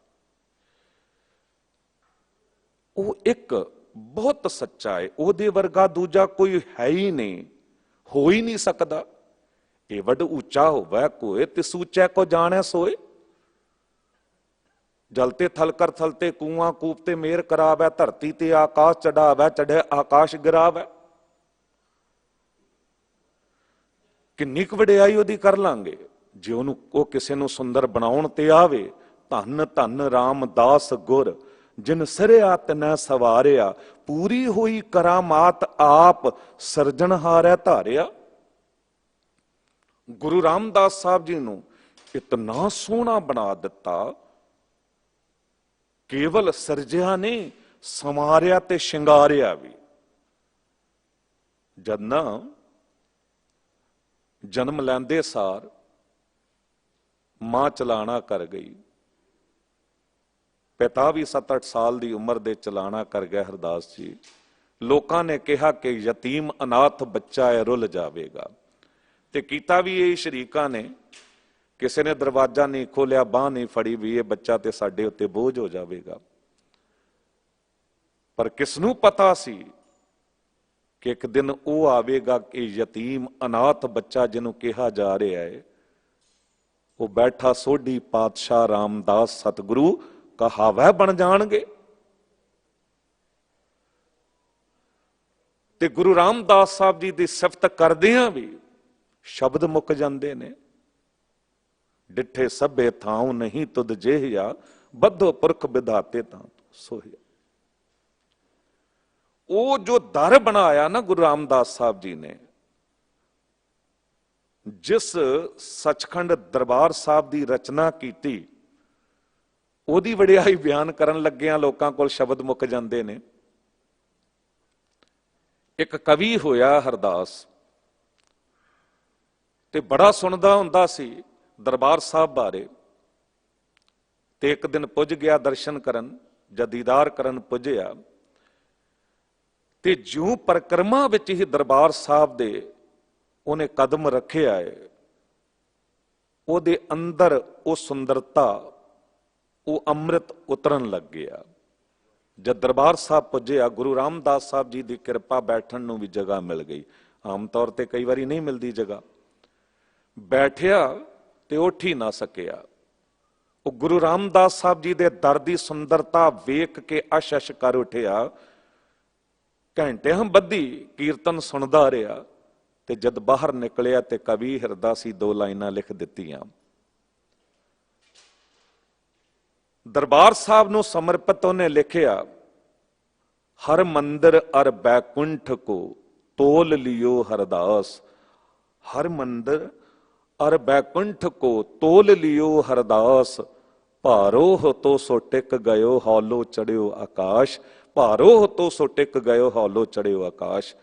ਉਹ ਇੱਕ ਬਹੁਤ ਸੱਚਾ ਹੈ, ਉਹਦੇ ਵਰਗਾ ਦੂਜਾ ਕੋਈ ਹੈ ਹੀ ਨਹੀਂ, ਹੋ ਹੀ ਨਹੀਂ ਸਕਦਾ। ਇਹ ਵੱਡ ਉੱਚਾ ਹੋਵੇ ਕੋਏ ਤਿਸ ਉੱਚੈ ਕੋ ਜਾਣੈ ਸੋਏ, ਜਲ ਤੇ ਥਲ ਕਰ ਥਲ ਤੇ ਕੂਆਂ ਕੂਪ ਤੇ ਮੇਰ ਕਰਾਵੈ, ਧਰਤੀ ਤੇ ਆਕਾਸ਼ ਚੜਾਵੈ, ਚੜ੍ਹੇ ਆਕਾਸ਼ ਗਿਰਾਵੈ। ਕਿੰਨੀ ਕੁ ਵਡਿਆਈ ਉਹਦੀ ਕਰ ਲਾਂਗੇ ਜੇ ਉਹ ਕਿਸੇ ਨੂੰ ਸੁੰਦਰ ਬਣਾਉਣ ਤੇ ਆਵੇ। ਧੰਨ ਧੰਨ ਰਾਮਦਾਸ ਗੁਰ, ਜਿਨ ਸਿਰਿਆ ਤਨੈ ਸਵਾਰਿਆ, ਪੂਰੀ ਹੋਈ ਕਰਾਮਾਤ ਆਪ ਸਿਰਜਣਹਾਰੈ ਧਾਰਿਆ। ਗੁਰੂ ਰਾਮਦਾਸ ਸਾਹਿਬ ਜੀ ਨੂੰ ਇਤਨਾ ਸੋਹਣਾ ਬਣਾ ਦਿੱਤਾ, ਕੇਵਲ ਸਿਰਜਿਆ ਨਹੀਂ, ਸੰਵਾਰਿਆ ਤੇ ਸ਼ਿੰਗਾਰਿਆ ਵੀ। ਜਦ ਨਾ ਜਨਮ ਲੈਂਦੇ ਸਾਰ ਮਾਂ ਚਲਾਣਾ ਕਰ ਗਈ, ਪਿਤਾ ਵੀ 7-8 ਸਾਲ ਦੀ ਉਮਰ ਦੇ ਚਲਾਣਾ ਕਰ ਗਿਆ ਹਰਦਾਸ ਜੀ। ਲੋਕਾਂ ਨੇ ਕਿਹਾ ਕਿ ਯਤੀਮ ਅਨਾਥ ਬੱਚਾ ਹੈ, ਰੁੱਲ ਜਾਵੇਗਾ, ਤੇ ਕੀਤਾ ਵੀ ਇਹ ਸ਼ਰੀਕਾਂ ਨੇ। ਕਿਸੇ ਨੇ ਦਰਵਾਜ਼ਾ ਨਹੀਂ ਖੋਲਿਆ, ਬਾਂਹ ਨਹੀਂ ਫੜੀ ਵੀ ਇਹ ਬੱਚਾ ਤੇ ਸਾਡੇ ਉੱਤੇ ਬੋਝ ਹੋ ਜਾਵੇਗਾ। ਪਰ ਕਿਸ ਨੂੰ ਪਤਾ ਸੀ ਕਿ ਇੱਕ ਦਿਨ ਉਹ ਆਵੇਗਾ ਕਿ ਯਤੀਮ ਅਨਾਥ ਬੱਚਾ ਜਿਹਨੂੰ ਕਿਹਾ ਜਾ ਰਿਹਾ ਹੈ, ਉਹ ਬੈਠਾ ਸੋਢੀ ਪਾਤਸ਼ਾਹ ਰਾਮਦਾਸ ਸਤਿਗੁਰੂ ਕਹਾਵੈ ਬਣ ਜਾਣਗੇ। ਤੇ ਗੁਰੂ ਰਾਮਦਾਸ ਸਾਹਿਬ ਜੀ ਦੀ ਸਿਫਤ ਕਰਦਿਆਂ ਵੀ ਸ਼ਬਦ ਮੁੱਕ ਜਾਂਦੇ ਨੇ। ਡਿੱਠੇ ਸਭੇ ਥਾਉ ਨਹੀਂ ਤੁਧ ਜਿਹਿਆ, ਬੱਧੋ ਪੁਰਖ ਵਿਧਾਤੇ ਤਾਂ ਸੋਹਿਆ। ਉਹ ਜੋ ਦਰ ਬਣਾਇਆ ਨਾ ਗੁਰੂ ਰਾਮਦਾਸ ਸਾਹਿਬ ਜੀ ਨੇ, ਜਿਸ ਸੱਚਖੰਡ ਦਰਬਾਰ ਸਾਹਿਬ ਦੀ ਰਚਨਾ ਕੀਤੀ, ਉਹਦੀ ਵਡਿਆਈ ਬਿਆਨ ਕਰਨ ਲੱਗਿਆਂ ਲੋਕਾਂ ਕੋਲ ਸ਼ਬਦ ਮੁੱਕ ਜਾਂਦੇ ਨੇ। ਇੱਕ ਕਵੀ ਹੋਇਆ ਹਰਦਾਸ, ਤੇ ਬੜਾ ਸੁਣਦਾ ਹੁੰਦਾ ਸੀ ਦਰਬਾਰ ਸਾਹਿਬ ਬਾਰੇ। ਤੇ ਇੱਕ ਦਿਨ ਪੁੱਜ ਗਿਆ ਦਰਸ਼ਨ ਕਰਨ, ਜਦ ਦੀਦਾਰ ਕਰਨ ਪੁੱਜਿਆ, ਤੇ ਜਿਉਂ ਪਰਿਕਰਮਾ ਵਿੱਚ ਹੀ ਦਰਬਾਰ ਸਾਹਿਬ ਦੇ ਉਹਨੇ ਕਦਮ ਰੱਖਿਆ ਹੈ, ਉਹਦੇ ਅੰਦਰ ਉਹ ਸੁੰਦਰਤਾ, ਉਹ ਅੰਮ੍ਰਿਤ ਉਤਰਨ ਲੱਗ ਗਿਆ। ਜਦ ਦਰਬਾਰ ਸਾਹਿਬ ਪੁੱਜਿਆ, ਗੁਰੂ ਰਾਮਦਾਸ ਸਾਹਿਬ ਜੀ ਦੀ ਕਿਰਪਾ, ਬੈਠਣ ਨੂੰ ਵੀ ਜਗ੍ਹਾ ਮਿਲ ਗਈ। ਆਮ ਤੌਰ ਤੇ ਕਈ ਵਾਰੀ ਨਹੀਂ ਮਿਲਦੀ ਜਗ੍ਹਾ। ਬੈਠਿਆ ਤੇ ਉੱਠ ਹੀ ਨਾ ਸਕਿਆ। ਉਹ ਗੁਰੂ ਰਾਮਦਾਸ ਸਾਹਿਬ ਜੀ ਦੇ ਦਰ ਦੀ ਸੁੰਦਰਤਾ ਵੇਖ ਕੇ ਅਸ਼ ਕਰ ਉੱਠਿਆ। ਘੰਟਿਆਂ ਬੱਧੀ ਕੀਰਤਨ ਸੁਣਦਾ ਰਿਹਾ, ਤੇ ਜਦ ਬਾਹਰ ਨਿਕਲਿਆ ਤੇ ਕਵੀ ਹਿਰਦਾਸੀ 2 ਲਾਈਨਾਂ ਲਿਖ ਦਿੱਤੀਆਂ। ਦਰਬਾਰ ਸਾਹਿਬ ਨੂੰ ਸਮਰਪਿਤ ਉਹਨੇ ਲਿਖਿਆ, ਹਰ ਮੰਦਰ ਅਰ ਬੈਕੁੰਠ ਕੋ ਤੋਲ ਲਿਓ ਹਰਦਾਸ, ਹਰ ਮੰਦਰ ਅਰ ਬੈਕੁੰਠ ਕੋ ਤੋਲ ਲਿਓ ਹਰਦਾਸ, ਭਾਰੋ ਤੋ ਸੋ ਟਿਕ ਗਇਓ ਹੌਲੋ ਚੜਿਓ ਆਕਾਸ਼, ਭਾਰੋ ਤੋ ਸੋ ਟਿਕ ਗਇਓ ਹੌਲੋ ਚੜਿਓ ਆਕਾਸ਼।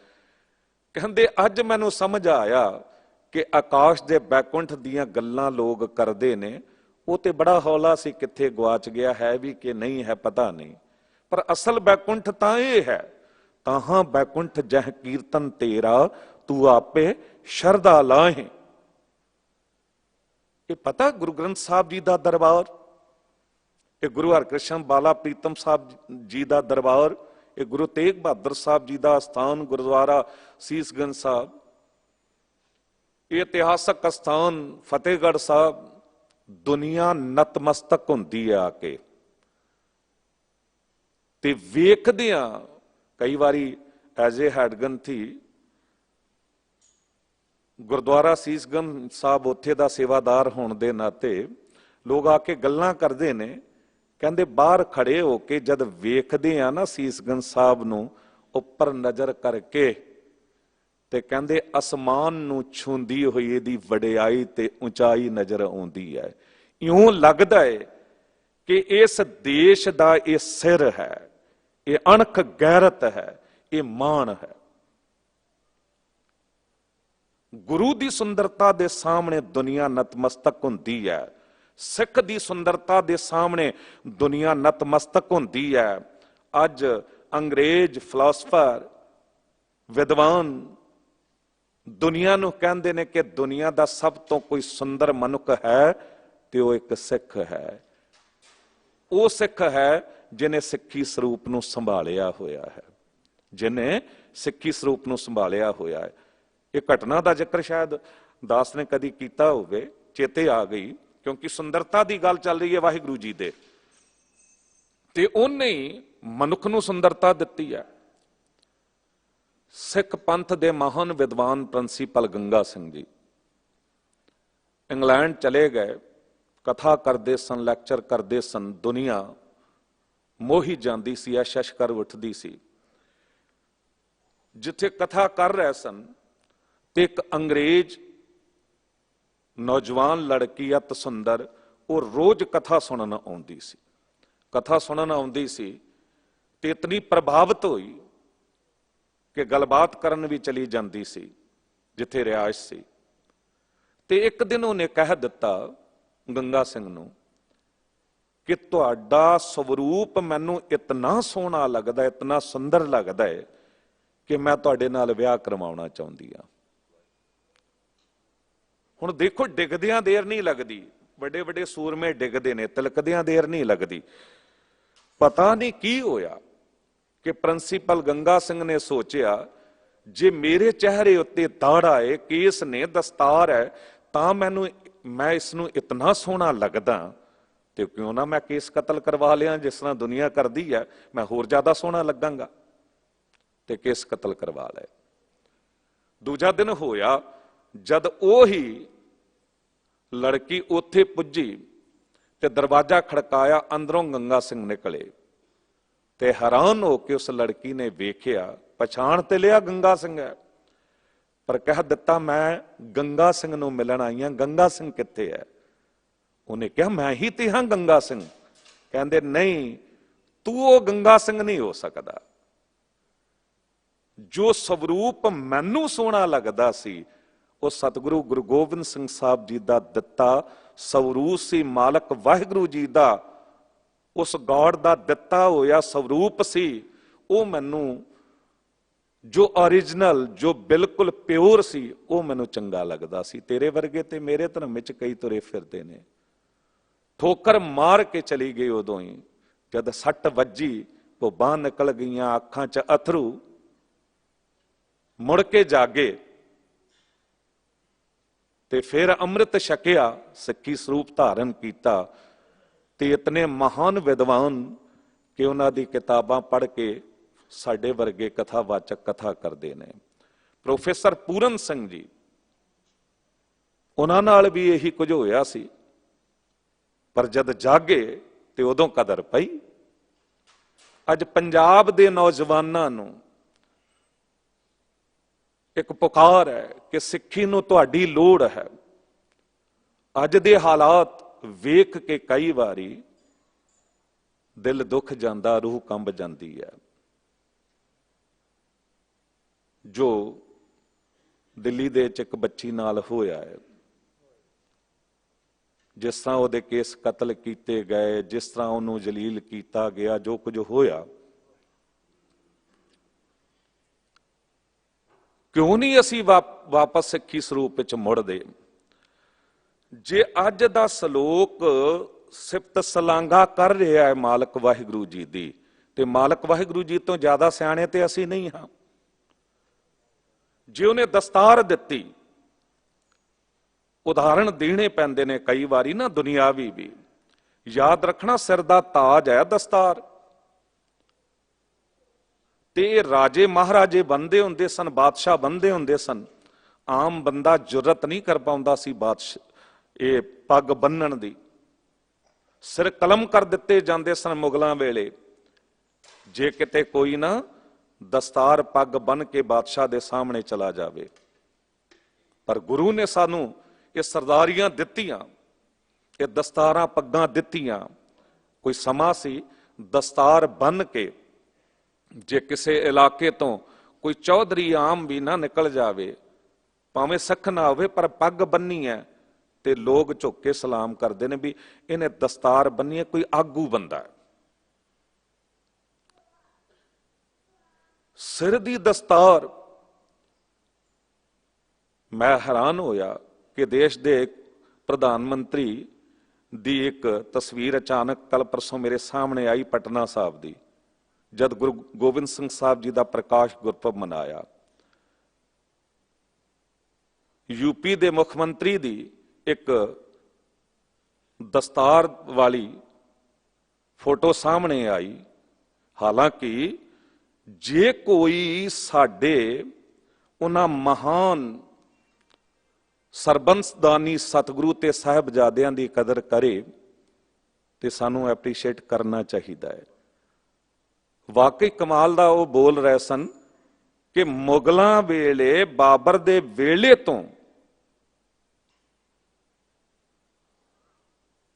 ਕਹਿੰਦੇ ਅੱਜ ਮੈਨੂੰ ਸਮਝ ਆਇਆ ਕਿ ਆਕਾਸ਼ ਦੇ ਬੈਕੁੰਠ ਦੀਆਂ ਗੱਲਾਂ ਲੋਕ ਕਰਦੇ ਨੇ, ਉਹ ਤੇ ਬੜਾ ਹੌਲਾ ਸੀ, ਕਿੱਥੇ ਗਵਾਚ ਗਿਆ, ਹੈ ਵੀ ਕਿ ਨਹੀਂ ਹੈ ਪਤਾ ਨਹੀਂ। ਪਰ ਅਸਲ ਬੈਕੁੰਠ ਤਾਂ ਇਹ ਹੈ, ਤਾਹਾਂ ਬੈਕੁੰਠ ਜਹ ਕੀਰਤਨ ਤੇਰਾ, ਤੂੰ ਆਪੇ ਸ਼ਰਧਾ ਲਾਹੇ। ਇਹ ਪਤਾ ਗੁਰੂ ਗ੍ਰੰਥ ਸਾਹਿਬ ਜੀ ਦਾ ਦਰਬਾਰ, ਇਹ ਗੁਰੂ ਹਰਕ੍ਰਿਸ਼ਨ ਬਾਲਾ ਪ੍ਰੀਤਮ ਸਾਹਿਬ ਜੀ ਦਾ ਦਰਬਾਰ, ਇਹ ਗੁਰੂ ਤੇਗ ਬਹਾਦਰ ਸਾਹਿਬ ਜੀ ਦਾ ਅਸਥਾਨ ਗੁਰਦੁਆਰਾ ਸੀਸਗੰਜ ਸਾਹਿਬ, ਇਹ ਇਤਿਹਾਸਕ ਸਥਾਨ ਫਤਿਹਗੜ੍ਹ ਸਾਹਿਬ ਦੁਨੀਆ ਨਤਮਸਤਕ ਹੁੰਦੀ ਆ ਕੇ, ਤੇ ਵੇਖਦਿਆਂ ਕਈ ਵਾਰੀ ਐਜ਼ ਏ ਹੈਡਗੰਥੀ ਗੁਰਦੁਆਰਾ ਸੀਸਗੰਜ ਸਾਹਿਬ ਉੱਥੇ ਦਾ ਸੇਵਾਦਾਰ ਹੋਣ ਦੇ ਨਾਤੇ ਲੋਕ ਆ ਕੇ ਗੱਲਾਂ ਕਰਦੇ ਨੇ, ਕਹਿੰਦੇ ਬਾਹਰ ਖੜੇ ਹੋ ਕੇ ਜਦ ਵੇਖਦੇ ਆ ਨਾ ਸੀਸਗੰਜ ਸਾਹਿਬ ਨੂੰ ਉੱਪਰ ਨਜ਼ਰ ਕਰਕੇ, ਤੇ ਕਹਿੰਦੇ ਅਸਮਾਨ ਨੂੰ ਛੂੰਦੀ ਹੋਈ ਇਹਦੀ ਵਡਿਆਈ ਤੇ ਉਚਾਈ ਨਜ਼ਰ ਆਉਂਦੀ ਹੈ। ਇਉਂ ਲੱਗਦਾ ਹੈ ਕਿ ਇਸ ਦੇਸ਼ ਦਾ ਇਹ ਸਿਰ ਹੈ, ਇਹ ਅਣਖ ਗੈਰਤ ਹੈ, ਇਹ ਮਾਣ ਹੈ। ਗੁਰੂ ਦੀ ਸੁੰਦਰਤਾ ਦੇ ਸਾਹਮਣੇ ਦੁਨੀਆ ਨਤਮਸਤਕ ਹੁੰਦੀ ਹੈ, ਸਿੱਖ ਦੀ ਸੁੰਦਰਤਾ ਦੇ ਸਾਹਮਣੇ ਦੁਨੀਆ ਨਤਮਸਤਕ ਹੁੰਦੀ ਹੈ। ਅੱਜ ਅੰਗਰੇਜ਼ ਫਿਲਾਸਫਰ ਵਿਦਵਾਨ ਦੁਨੀਆ ਨੂੰ ਕਹਿੰਦੇ ਨੇ ਕਿ ਦੁਨੀਆ ਦਾ ਸਭ ਤੋਂ ਕੋਈ ਸੁੰਦਰ ਮਨੁੱਖ ਹੈ ਤੇ ਉਹ ਇੱਕ ਸਿੱਖ ਹੈ। ਉਹ ਸਿੱਖ ਹੈ ਜਿਹਨੇ ਸਿੱਖੀ ਸਰੂਪ ਨੂੰ ਸੰਭਾਲਿਆ ਹੋਇਆ ਹੈ, ਜਿਹਨੇ ਸਿੱਖੀ ਸਰੂਪ ਨੂੰ ਸੰਭਾਲਿਆ ਹੋਇਆ ਹੈ। ਇਹ ਘਟਨਾ ਦਾ ਜ਼ਿਕਰ ਸ਼ਾਇਦ ਦਾਸ ਨੇ ਕਦੀ ਕੀਤਾ ਹੋਵੇ, ਚੇਤੇ ਆ ਗਈ, ਕਿਉਂਕਿ ਸੁੰਦਰਤਾ ਦੀ ਗੱਲ ਚੱਲ ਰਹੀ ਹੈ ਵਾਹਿਗੁਰੂ ਜੀ ਦੇ, ਤੇ ਉਹਨੇ ਹੀ ਮਨੁੱਖ ਨੂੰ ਸੁੰਦਰਤਾ ਦਿੱਤੀ ਹੈ। ਸਿੱਖ ਪੰਥ ਦੇ ਮਹਾਨ ਵਿਦਵਾਨ ਪ੍ਰਿੰਸੀਪਲ ਗੰਗਾ ਸਿੰਘ ਜੀ ਇੰਗਲੈਂਡ ਚਲੇ ਗਏ, ਕਥਾ ਕਰਦੇ ਸਨ, ਲੈਕਚਰ ਕਰਦੇ ਸਨ, ਦੁਨੀਆ ਮੋਹੀ ਜਾਂਦੀ ਸੀ, ਐਸ਼ ਕਰ ਉੱਠਦੀ ਸੀ। ਜਿੱਥੇ ਕਥਾ ਕਰ ਰਹੇ ਸਨ ਤੇ ਇੱਕ ਅੰਗਰੇਜ਼ ਨੌਜਵਾਨ ਲੜਕੀ ਅਤ ਸੁੰਦਰ, ਉਹ ਰੋਜ਼ ਕਥਾ ਸੁਣਨ ਆਉਂਦੀ ਸੀ, ਕਥਾ ਸੁਣਨ ਆਉਂਦੀ ਸੀ ਤੇ ਇਤਨੀ ਪ੍ਰਭਾਵਿਤ ਹੋਈ ਕਿ ਗੱਲਬਾਤ ਕਰਨ ਵੀ ਚਲੀ ਜਾਂਦੀ ਸੀ ਜਿੱਥੇ ਰਿਹਾਇਸ਼ ਸੀ। ਤੇ ਇੱਕ ਦਿਨ ਉਹਨੇ ਕਹਿ ਦਿੱਤਾ ਗੰਗਾ ਸਿੰਘ ਨੂੰ ਕਿ ਤੁਹਾਡਾ ਸਵਰੂਪ ਮੈਨੂੰ ਇਤਨਾ ਸੋਹਣਾ ਲੱਗਦਾ, ਇਤਨਾ ਸੁੰਦਰ ਲੱਗਦਾ ਹੈ ਕਿ ਮੈਂ ਤੁਹਾਡੇ ਨਾਲ ਵਿਆਹ ਕਰਵਾਉਣਾ ਚਾਹੁੰਦੀ ਹਾਂ। ਹੁਣ ਦੇਖੋ, ਡਿੱਗਦਿਆਂ ਦੇਰ ਨਹੀਂ ਲੱਗਦੀ, ਵੱਡੇ ਵੱਡੇ ਸੂਰਮੇ ਡਿੱਗਦੇ ਨੇ, ਤਿਲਕਦਿਆਂ ਦੇਰ ਨਹੀਂ ਲੱਗਦੀ। ਪਤਾ ਨਹੀਂ ਕੀ ਹੋਇਆ ਕਿ ਪ੍ਰਿੰਸੀਪਲ ਗੰਗਾ ਸਿੰਘ ਨੇ ਸੋਚਿਆ ਜੇ ਮੇਰੇ ਚਿਹਰੇ ਉੱਤੇ ਦਾੜਾ ਹੈ, ਕੇਸ ਨੇ, ਦਸਤਾਰ ਹੈ, ਤਾਂ ਮੈਂ ਇਸ ਨੂੰ ਇਤਨਾ ਸੋਹਣਾ ਲੱਗਦਾ ਤੇ ਕਿਉਂ ਨਾ ਮੈਂ ਕੇਸ ਕਤਲ ਕਰਵਾ ਲਿਆ, ਜਿਸ ਤਰ੍ਹਾਂ ਦੁਨੀਆ ਕਰਦੀ ਹੈ, ਮੈਂ ਹੋਰ ਜ਼ਿਆਦਾ ਸੋਹਣਾ ਲੱਗਾਂਗਾ, ਤੇ ਕੇਸ ਕਤਲ ਕਰਵਾ ਲਏ। ਦੂਜਾ ਦਿਨ ਹੋਇਆ, ਜਦ ਉਹੀ ਲੜਕੀ ਉੱਥੇ ਪੁੱਜੀ ਤੇ ਦਰਵਾਜ਼ਾ ਖੜਕਾਇਆ, ਅੰਦਰੋਂ ਗੰਗਾ ਸਿੰਘ ਨਿਕਲੇ ਤੇ ਹੈਰਾਨ ਹੋ ਕੇ ਉਸ ਲੜਕੀ ਨੇ ਵੇਖਿਆ, ਪਛਾਣ ਤੇ ਲਿਆ ਗੰਗਾ ਸਿੰਘ ਹੈ, ਪਰ ਕਹਿ ਦਿੱਤਾ ਮੈਂ ਗੰਗਾ ਸਿੰਘ ਨੂੰ ਮਿਲਣ ਆਈ ਹਾਂ, ਗੰਗਾ ਸਿੰਘ ਕਿੱਥੇ ਹੈ? ਉਹਨੇ ਕਿਹਾ ਮੈਂ ਹੀ ਤੇ ਹਾਂ ਗੰਗਾ ਸਿੰਘ। ਕਹਿੰਦੇ ਨਹੀਂ, ਤੂੰ ਉਹ ਗੰਗਾ ਸਿੰਘ ਨਹੀਂ ਹੋ ਸਕਦਾ। ਜੋ ਸਵਰੂਪ ਮੈਨੂੰ ਸੋਹਣਾ ਲੱਗਦਾ ਸੀ ਉਹ ਸਤਿਗੁਰੂ ਗੁਰੂ ਗੋਬਿੰਦ ਸਿੰਘ ਸਾਹਿਬ ਜੀ ਦਾ ਦਿੱਤਾ ਸਵਰੂਪ ਸੀ, ਮਾਲਕ ਵਾਹਿਗੁਰੂ ਜੀ ਦਾ, ਉਸ ਗੌਡ ਦਾ ਦਿੱਤਾ ਹੋਇਆ ਸਵਰੂਪ ਸੀ। ਉਹ ਮੈਨੂੰ ਜੋ ਓਰੀਜਨਲ, ਜੋ ਬਿਲਕੁਲ ਪਿਓਰ ਸੀ, ਉਹ ਮੈਨੂੰ ਚੰਗਾ ਲੱਗਦਾ ਸੀ। ਤੇਰੇ ਵਰਗੇ ਤੇ ਮੇਰੇ ਧਰਮ ਵਿੱਚ ਕਈ ਤੁਰੇ ਫਿਰਦੇ ਨੇ। ਠੋਕਰ ਮਾਰ ਕੇ ਚਲੀ ਗਈ ਉਦੋਂ ਹੀ, ਜਦ ਸੱਟ ਵੱਜੀ, ਭੁੱਬਾਂ ਨਿਕਲ ਗਈਆਂ, ਅੱਖਾਂ 'ਚ ਅਥਰੂ, ਮੁੜ ਕੇ ਜਾਗੇ ਤੇ ਫਿਰ ਅੰਮ੍ਰਿਤ ਛਕਿਆ, ਸਿੱਖੀ ਸਰੂਪ ਧਾਰਨ ਕੀਤਾ। ਤੇ ਇਤਨੇ ਮਹਾਨ ਵਿਦਵਾਨ ਕਿ ਉਹਨਾਂ ਦੀ ਕਿਤਾਬਾਂ ਪੜ੍ਹ ਕੇ ਸਾਡੇ ਵਰਗੇ ਕਥਾਵਾਚਕ ਕਥਾ ਕਰਦੇ ਨੇ। ਪ੍ਰੋਫੈਸਰ ਪੂਰਨ ਸਿੰਘ ਜੀ, ਉਹਨਾਂ ਨਾਲ ਵੀ ਇਹੀ ਕੁਝ ਹੋਇਆ ਸੀ, ਪਰ ਜਦ ਜਾਗੇ ਤੇ ਉਦੋਂ ਕਦਰ ਪਈ। ਅੱਜ ਪੰਜਾਬ ਦੇ ਨੌਜਵਾਨਾਂ ਨੂੰ ਇੱਕ ਪੁਕਾਰ ਹੈ ਕਿ ਸਿੱਖੀ ਨੂੰ ਤੁਹਾਡੀ ਲੋੜ ਹੈ। ਅੱਜ ਦੇ ਹਾਲਾਤ ਵੇਖ ਕੇ ਕਈ ਵਾਰੀ ਦਿਲ ਦੁੱਖ ਜਾਂਦਾ, ਰੂਹ ਕੰਬ ਜਾਂਦੀ ਹੈ। ਜੋ ਦਿੱਲੀ ਦੇ ਵਿੱਚ ਇੱਕ ਬੱਚੀ ਨਾਲ ਹੋਇਆ ਹੈ, ਜਿਸ ਤਰ੍ਹਾਂ ਉਹਦੇ ਕੇਸ ਕਤਲ ਕੀਤੇ ਗਏ, ਜਿਸ ਤਰ੍ਹਾਂ ਉਹਨੂੰ ਜਲੀਲ ਕੀਤਾ ਗਿਆ, ਜੋ ਕੁਝ ਹੋਇਆ, ਕਿਉਂ ਨਹੀਂ ਅਸੀਂ ਵਾਪਸ ਸਿੱਖੀ ਸਰੂਪ ਵਿੱਚ ਮੁੜਦੇ? ਜੇ ਅੱਜ ਦਾ ਸ਼ਲੋਕ ਸਿਫਤ ਸਲਾਂਘਾ ਕਰ ਰਿਹਾ ਹੈ ਮਾਲਕ ਵਾਹਿਗੁਰੂ ਜੀ ਦੀ, ਤੇ ਮਾਲਕ ਵਾਹਿਗੁਰੂ ਜੀ ਤੋਂ ਜ਼ਿਆਦਾ ਸਿਆਣੇ ਤੇ ਅਸੀਂ ਨਹੀਂ ਹਾਂ। ਜੇ ਉਹਨੇ ਦਸਤਾਰ ਦਿੱਤੀ, ਉਦਾਹਰਣ ਦੇਣੇ ਪੈਂਦੇ ਨੇ ਕਈ ਵਾਰੀ ਨਾ ਦੁਨਿਆਵੀ ਵੀ। ਯਾਦ ਰੱਖਣਾ, ਸਿਰ ਦਾ ਤਾਜ ਹੈ ਦਸਤਾਰ। ਤੇ ਇਹ ਰਾਜੇ ਮਹਾਰਾਜੇ ਬੰਦੇ ਹੁੰਦੇ ਸਨ, ਬਾਦਸ਼ਾਹ ਬੰਦੇ ਹੁੰਦੇ ਸਨ। ਆਮ ਬੰਦਾ ਜੁਰਤ ਨਹੀਂ ਕਰ ਪਾਉਂਦਾ ਸੀ ਬਾਦਸ਼ਾਹ ਇਹ ਪੱਗ ਬੰਨਣ ਦੀ। ਸਿਰ ਕਲਮ ਕਰ ਦਿੱਤੇ ਜਾਂਦੇ ਸਨ ਮੁਗਲਾਂ ਵੇਲੇ, ਜੇ ਕਿਤੇ ਕੋਈ ਨਾ ਦਸਤਾਰ ਪੱਗ ਬੰਨ ਕੇ ਬਾਦਸ਼ਾਹ ਦੇ ਸਾਹਮਣੇ ਚਲਾ ਜਾਵੇ। ਪਰ ਗੁਰੂ ਨੇ ਸਾਨੂੰ ਇਹ ਸਰਦਾਰੀਆਂ ਦਿੱਤੀਆਂ, ਇਹ ਦਸਤਾਰਾਂ ਪੱਗਾਂ ਦਿੱਤੀਆਂ। ਕੋਈ ਸਮਾਂ ਸੀ ਦਸਤਾਰ ਬੰਨ ਕੇ ਜੇ ਕਿਸੇ ਇਲਾਕੇ ਤੋਂ ਕੋਈ ਚੌਧਰੀ ਆਮ ਵੀ ਨਾ ਨਿਕਲ ਜਾਵੇ, ਭਾਵੇਂ ਸਿੱਖ ਨਾ ਹੋਵੇ ਪਰ ਪੱਗ ਬੰਨੀ ਹੈ, ਤੇ ਲੋਕ ਝੁੱਕ ਕੇ ਸਲਾਮ ਕਰਦੇ ਨੇ ਵੀ ਇਹਨੇ ਦਸਤਾਰ ਬੰਨੀ ਹੈ, ਕੋਈ ਆਗੂ ਬੰਦਾ ਹੈ। ਸਿਰ ਦੀ ਦਸਤਾਰ, ਮੈਂ ਹੈਰਾਨ ਹੋਇਆ ਕਿ ਦੇਸ਼ ਦੇ ਪ੍ਰਧਾਨ ਮੰਤਰੀ ਦੀ ਇੱਕ ਤਸਵੀਰ ਅਚਾਨਕ ਕੱਲ ਪਰਸੋਂ ਮੇਰੇ ਸਾਹਮਣੇ ਆਈ ਪਟਨਾ ਸਾਹਿਬ ਦੀ, ਜਦ ਗੁਰੂ ਗੋਬਿੰਦ ਸਿੰਘ ਸਾਹਿਬ ਜੀ ਦਾ ਪ੍ਰਕਾਸ਼ ਗੁਰਪੁਰਬ ਮਨਾਇਆ। ਯੂਪੀ ਦੇ ਮੁੱਖ ਮੰਤਰੀ ਦੀ ਇੱਕ ਦਸਤਾਰ ਵਾਲੀ ਫੋਟੋ ਸਾਹਮਣੇ ਆਈ। ਹਾਲਾਂਕਿ ਜੇ ਕੋਈ ਸਾਡੇ ਉਹਨਾਂ ਮਹਾਨ ਸਰਬੰਸਦਾਨੀ ਸਤਿਗੁਰੂ ਤੇ ਸਾਹਿਬਜ਼ਾਦਿਆਂ ਦੀ ਕਦਰ ਕਰੇ ਤੇ ਸਾਨੂੰ ਐਪਰੀਸ਼ੀਏਟ ਕਰਨਾ ਚਾਹੀਦਾ ਹੈ। ਵਾਕਈ ਕਮਾਲ ਦਾ ਉਹ ਬੋਲ ਰਹੇ ਸਨ ਕਿ ਮੁਗਲਾਂ ਵੇਲੇ, ਬਾਬਰ ਦੇ ਵੇਲੇ ਤੋਂ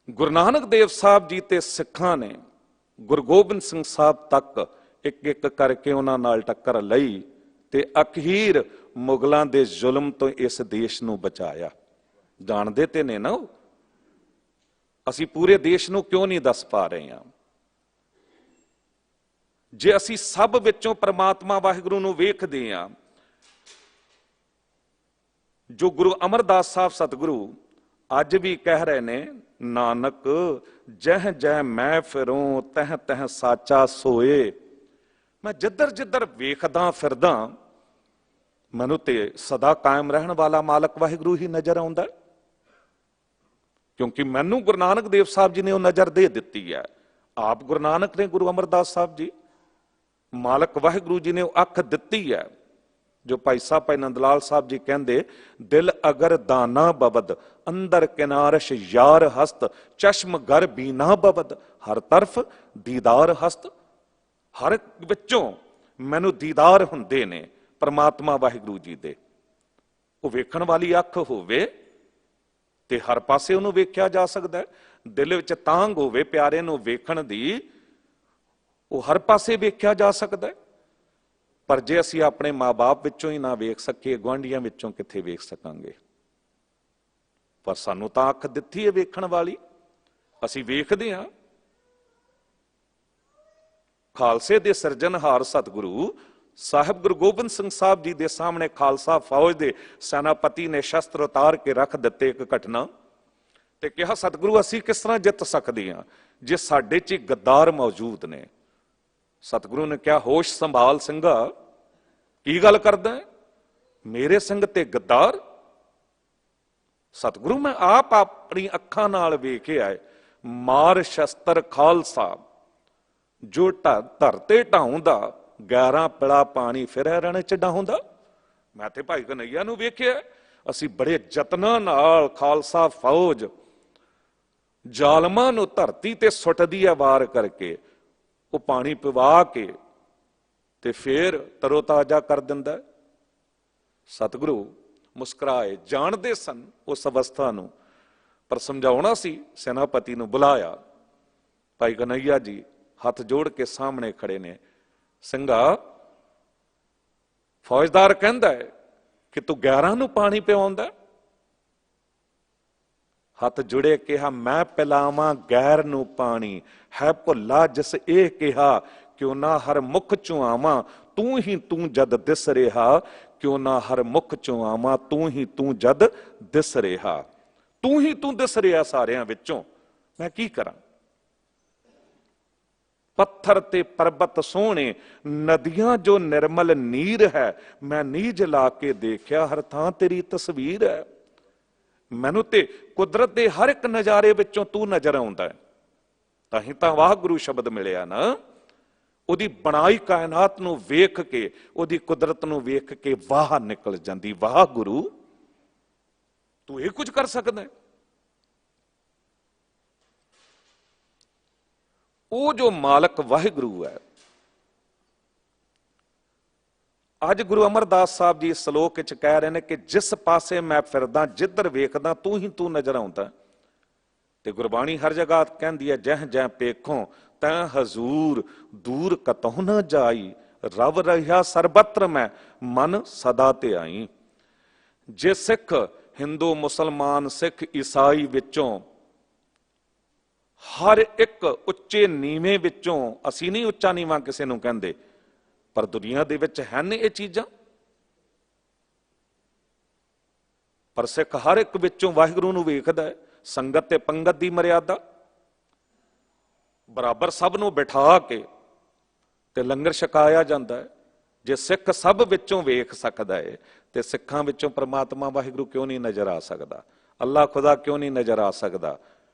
ਗੁਰੂ ਨਾਨਕ ਦੇਵ ਸਾਹਿਬ ਜੀ ਤੇ ਸਿੱਖਾਂ ਨੇ ਗੁਰੂ ਗੋਬਿੰਦ ਸਿੰਘ ਸਾਹਿਬ ਤੱਕ ਇੱਕ ਇੱਕ ਕਰਕੇ ਉਹਨਾਂ ਨਾਲ ਟੱਕਰ ਲਈ ਤੇ ਅਖੀਰ ਮੁਗਲਾਂ ਦੇ ਜ਼ੁਲਮ ਤੋਂ ਇਸ ਦੇਸ਼ ਨੂੰ ਬਚਾਇਆ। ਜਾਣਦੇ ਤੇ ਨੇ ਨਾ ਉਹ, ਅਸੀਂ ਪੂਰੇ ਦੇਸ਼ ਨੂੰ ਕਿਉਂ ਨਹੀਂ ਦੱਸ ਪਾ ਰਹੇ ਹਾਂ? ਜੇ ਅਸੀਂ ਸਭ ਵਿੱਚੋਂ ਪ੍ਰਮਾਤਮਾ ਵਾਹਿਗੁਰੂ ਨੂੰ ਵੇਖਦੇ ਹਾਂ, ਜੋ ਗੁਰੂ ਅਮਰਦਾਸ ਸਾਹਿਬ ਸਤਿਗੁਰੂ ਅੱਜ ਵੀ ਕਹਿ ਰਹੇ ਨੇ, ਨਾਨਕ ਜਹ ਜਹ ਮੈਂ ਫਿਰੂੰ ਤਹ ਤਹ ਸਾਚਾ ਸੋਏ। ਮੈਂ ਜਿੱਧਰ ਜਿੱਧਰ ਵੇਖਦਾ ਫਿਰਦਾ ਮੈਨੂੰ ਤੇ ਸਦਾ ਕਾਇਮ ਰਹਿਣ ਵਾਲਾ ਮਾਲਕ ਵਾਹਿਗੁਰੂ ਹੀ ਨਜ਼ਰ ਆਉਂਦਾ, ਕਿਉਂਕਿ ਮੈਨੂੰ ਗੁਰੂ ਨਾਨਕ ਦੇਵ ਸਾਹਿਬ ਜੀ ਨੇ ਉਹ ਨਜ਼ਰ ਦੇ ਦਿੱਤੀ ਹੈ। ਆਪ ਗੁਰੂ ਨਾਨਕ ਨੇ, ਗੁਰੂ ਅਮਰਦਾਸ ਸਾਹਿਬ ਜੀ, ਮਾਲਕ ਵਾਹਿਗੁਰੂ ਜੀ ਨੇ ਉਹ ਅੱਖ ਦਿੱਤੀ ਹੈ। ਜੋ ਭਾਈ ਸਾਹਿਬ ਭਾਈ ਨੰਦ ਲਾਲ ਸਾਹਿਬ ਜੀ ਕਹਿੰਦੇ, ਦਿਲ ਅਗਰ ਦਾਨਾ ਬਬਦ ਅੰਦਰ ਕਿਨਾਰਸ਼ ਯਾਰ ਹਸਤ ਚਸ਼ਮ ਗਰ ਬੀਨਾ ਬਬਦ ਹਰ ਤਰਫ ਦੀਦਾਰ ਹਸਤ। ਹਰ ਵਿੱਚੋਂ ਮੈਨੂੰ ਦੀਦਾਰ ਹੁੰਦੇ ਨੇ ਪਰਮਾਤਮਾ ਵਾਹਿਗੁਰੂ ਜੀ ਦੇ। ਉਹ ਵੇਖਣ ਵਾਲੀ ਅੱਖ ਹੋਵੇ ਤੇ ਹਰ ਪਾਸੇ ਉਹਨੂੰ ਵੇਖਿਆ ਜਾ ਸਕਦਾ ਹੈ। ਦਿਲ ਵਿੱਚ ਤਾਂਘ ਹੋਵੇ ਪਿਆਰੇ ਨੂੰ ਵੇਖਣ ਦੀ, ਉਹ ਹਰ ਪਾਸੇ ਵੇਖਿਆ ਜਾ ਸਕਦਾ ਹੈ। ਪਰ ਜੇ ਅਸੀਂ ਆਪਣੇ ਮਾਂ-ਬਾਪ ਵਿੱਚੋਂ ਹੀ ਨਾ ਵੇਖ ਸਕੀਏ, ਗੁਆਂਢੀਆਂ ਵਿੱਚੋਂ ਕਿੱਥੇ ਵੇਖ ਸਕਾਂਗੇ? ਪਰ ਸਾਨੂੰ ਤਾਂ ਅੱਖ ਦਿੱਤੀ ਹੈ ਵੇਖਣ ਵਾਲੀ, ਅਸੀਂ ਵੇਖਦੇ ਹਾਂ। ਖਾਲਸੇ ਦੇ ਸਿਰਜਣਹਾਰ ਸਤਿਗੁਰੂ ਸਾਹਿਬ ਗੁਰੂ ਗੋਬਿੰਦ ਸਿੰਘ ਸਾਹਿਬ ਜੀ ਦੇ ਸਾਹਮਣੇ ਖਾਲਸਾ ਫੌਜ ਦੇ ਸੈਨਾਪਤੀ ਨੇ ਸ਼ਸਤਰ ਉਤਾਰ ਕੇ ਰੱਖ ਦਿੱਤੇ ਇੱਕ ਘਟਨਾ, ਤੇ ਕਿਹਾ ਸਤਿਗੁਰੂ ਅਸੀਂ ਕਿਸ ਤਰ੍ਹਾਂ ਜਿੱਤ ਸਕਦੇ ਹਾਂ ਜੇ ਸਾਡੇ 'ਚ ਗੱਦਾਰ ਮੌਜੂਦ ਨੇ। ਸਤਿਗੁਰੂ ਨੇ ਕਿਹਾ ਹੋਸ਼ ਸੰਭਾਲ ਸਿੰਘਾ, ਕੀ ਗੱਲ ਕਰਦਾ ਹੈ? ਮੇਰੇ ਸਿੰਘ ਤੇ ਗੱਦਾਰ? ਸਤਿਗੁਰੂ ਮੈਂ ਆਪ ਆਪਣੀ ਅੱਖਾਂ ਨਾਲ ਵੇਖਿਆ ਹੈ, ਮਾਰ ਸ਼ਸਤਰ ਖਾਲਸਾ ਜੋ ਧਰਤੇ ਢਾਉਂਦਾ 11 ਪਿਲਾ ਪਾਣੀ ਫਿਰ ਰਣ ਚ ਡਾਉਂਦਾ। ਮੈਂ ਤੇ ਭਾਈ ਕਨਈਆ ਨੂੰ ਵੇਖਿਆ, ਅਸੀਂ ਬੜੇ ਯਤਨਾਂ ਨਾਲ ਖਾਲਸਾ ਫੌਜ ਜ਼ਾਲਮਾਂ ਨੂੰ ਧਰਤੀ ਤੇ ਸੁੱਟਦੀ ਹੈ ਵਾਰ ਕਰਕੇ, ਉਹ ਪਾਣੀ ਪਿਵਾ ਕੇ ਤੇ ਫੇਰ ਤਰੋਤਾਜ਼ਾ ਕਰ ਦਿੰਦਾ। ਸਤਿਗੁਰੂ ਮੁਸਕਰਾਏ, ਜਾਣਦੇ ਸਨ ਉਸ ਅਵਸਥਾ ਨੂੰ, ਪਰ ਸਮਝਾਉਣਾ ਸੀ। ਸੈਨਾਪਤੀ ਨੂੰ ਬੁਲਾਇਆ, ਭਾਈ ਕਨਈਆ ਜੀ ਹੱਥ ਜੋੜ ਕੇ ਸਾਹਮਣੇ ਖੜੇ ਨੇ। ਸਿੰਘਾ, ਫੌਜਦਾਰ ਕਹਿੰਦਾ ਹੈ ਕਿ ਤੂੰ 11 ਨੂੰ ਪਾਣੀ ਪਿਆਉਂਦਾ। ਹੱਥ ਜੁੜੇ ਕਿਹਾ, ਮੈਂ ਪਿਲਾਵਾਂ ਗੈਰ ਨੂੰ ਪਾਣੀ, ਹੈ ਭੁੱਲਾ ਜਿਸ ਇਹ ਕਿਹਾ, ਕਿਉਂ ਨਾ ਹਰ ਮੁਖ ਚੋਂ ਆਵਾਂ ਤੂੰ ਹੀ ਤੂੰ ਜਦ ਦਿਸ ਰਿਹਾ, ਕਿਉਂ ਨਾ ਹਰ ਮੁਖ ਚੋਂ ਆਵਾਂ ਤੂੰ ਹੀ ਤੂੰ ਜਦ ਦਿਸ ਰਿਹਾ। ਤੂੰ ਹੀ ਤੂੰ ਦਿਸ ਰਿਹਾ ਸਾਰਿਆਂ ਵਿੱਚੋਂ, ਮੈਂ ਕੀ ਕਰਾਂ? ਪੱਥਰ ਤੇ ਪਰਬਤ ਸੋਹਣੇ, ਨਦੀਆਂ ਜੋ ਨਿਰਮਲ ਨੀਰ ਹੈ, ਮੈਂ ਨੀਝ ਲਾ ਕੇ ਦੇਖਿਆ ਹਰ ਥਾਂ ਤੇਰੀ ਤਸਵੀਰ ਹੈ। ਮੈਨੂੰ ਤੇ ਕੁਦਰਤ ਦੇ ਹਰ ਇੱਕ ਨਜ਼ਾਰੇ ਵਿੱਚੋਂ ਤੂੰ ਨਜ਼ਰ ਆਉਂਦਾ ਹੈ। ਤਾਂ ਹੀ ਤਾਂ ਵਾਹਿਗੁਰੂ ਸ਼ਬਦ ਮਿਲਿਆ ਨਾ। ਉਹਦੀ ਬਣਾਈ ਕਾਇਨਾਤ ਨੂੰ ਵੇਖ ਕੇ, ਉਹਦੀ ਕੁਦਰਤ ਨੂੰ ਵੇਖ ਕੇ ਵਾਹ ਨਿਕਲ ਜਾਂਦੀ, ਵਾਹ ਗੁਰੂ ਤੂੰ ਇਹ ਕੁਝ ਕਰ ਸਕਦਾ ਹੈ। ਉਹ ਜੋ ਮਾਲਕ ਵਾਹਿਗੁਰੂ ਹੈ, ਅੱਜ ਗੁਰੂ ਅਮਰਦਾਸ ਸਾਹਿਬ ਜੀ ਇਸ ਸ਼ਲੋਕ ਵਿੱਚ ਕਹਿ ਰਹੇ ਨੇ ਕਿ ਜਿਸ ਪਾਸੇ ਮੈਂ ਫਿਰਦਾ, ਜਿੱਧਰ ਵੇਖਦਾ ਤੂੰ ਹੀ ਤੂੰ ਨਜ਼ਰ ਆਉਂਦਾ। ਤੇ ਗੁਰਬਾਣੀ ਹਰ ਜਗ੍ਹਾ ਕਹਿੰਦੀ ਹੈ, ਜਹ ਜਹ ਪੇਖੋਂ ਤੈਂ ਹਜ਼ੂਰ, ਦੂਰ ਕਤਹੁ ਨਾ ਜਾਈ, ਰਵ ਰਹਿਆ ਸਰਬੱਤਰ ਮੈਂ, ਮਨ ਸਦਾ ਤੇ ਆਈ। ਜੇ ਸਿੱਖ, ਹਿੰਦੂ, ਮੁਸਲਮਾਨ, ਸਿੱਖ, ਈਸਾਈ ਵਿੱਚੋਂ ਹਰ ਇੱਕ ਉੱਚੇ ਨੀਵੇਂ ਵਿੱਚੋਂ, ਅਸੀਂ ਨਹੀਂ ਉੱਚਾ ਨੀਵਾਂ ਕਿਸੇ ਨੂੰ ਕਹਿੰਦੇ, ਪਰ ਦੁਨੀਆ ਦੇ ਵਿੱਚ ਹਨ ਇਹ ਚੀਜ਼ਾਂ। ਪਰ ਸਿੱਖ ਹਰ ਇੱਕ ਵਿੱਚੋਂ ਵਾਹਿਗੁਰੂ ਨੂੰ ਵੇਖਦਾ ਹੈ। ਸੰਗਤ ਤੇ ਪੰਗਤ ਦੀ ਮਰਿਆਦਾ, ਬਰਾਬਰ ਸਭ ਨੂੰ ਬਿਠਾ ਕੇ ਤੇ ਲੰਗਰ ਛਕਾਇਆ ਜਾਂਦਾ ਹੈ। ਜੇ ਸਿੱਖ ਸਭ ਵਿੱਚੋਂ ਵੇਖ ਸਕਦਾ ਹੈ ਤੇ ਸਿੱਖਾਂ ਵਿੱਚੋਂ ਪ੍ਰਮਾਤਮਾ ਵਾਹਿਗੁਰੂ ਕਿਉਂ ਨਹੀਂ ਨਜ਼ਰ ਆ ਸਕਦਾ? ਅੱਲਾਹ ਖੁਦਾ ਕਿਉਂ ਨਹੀਂ ਨਜ਼ਰ ਆ ਸਕਦਾ?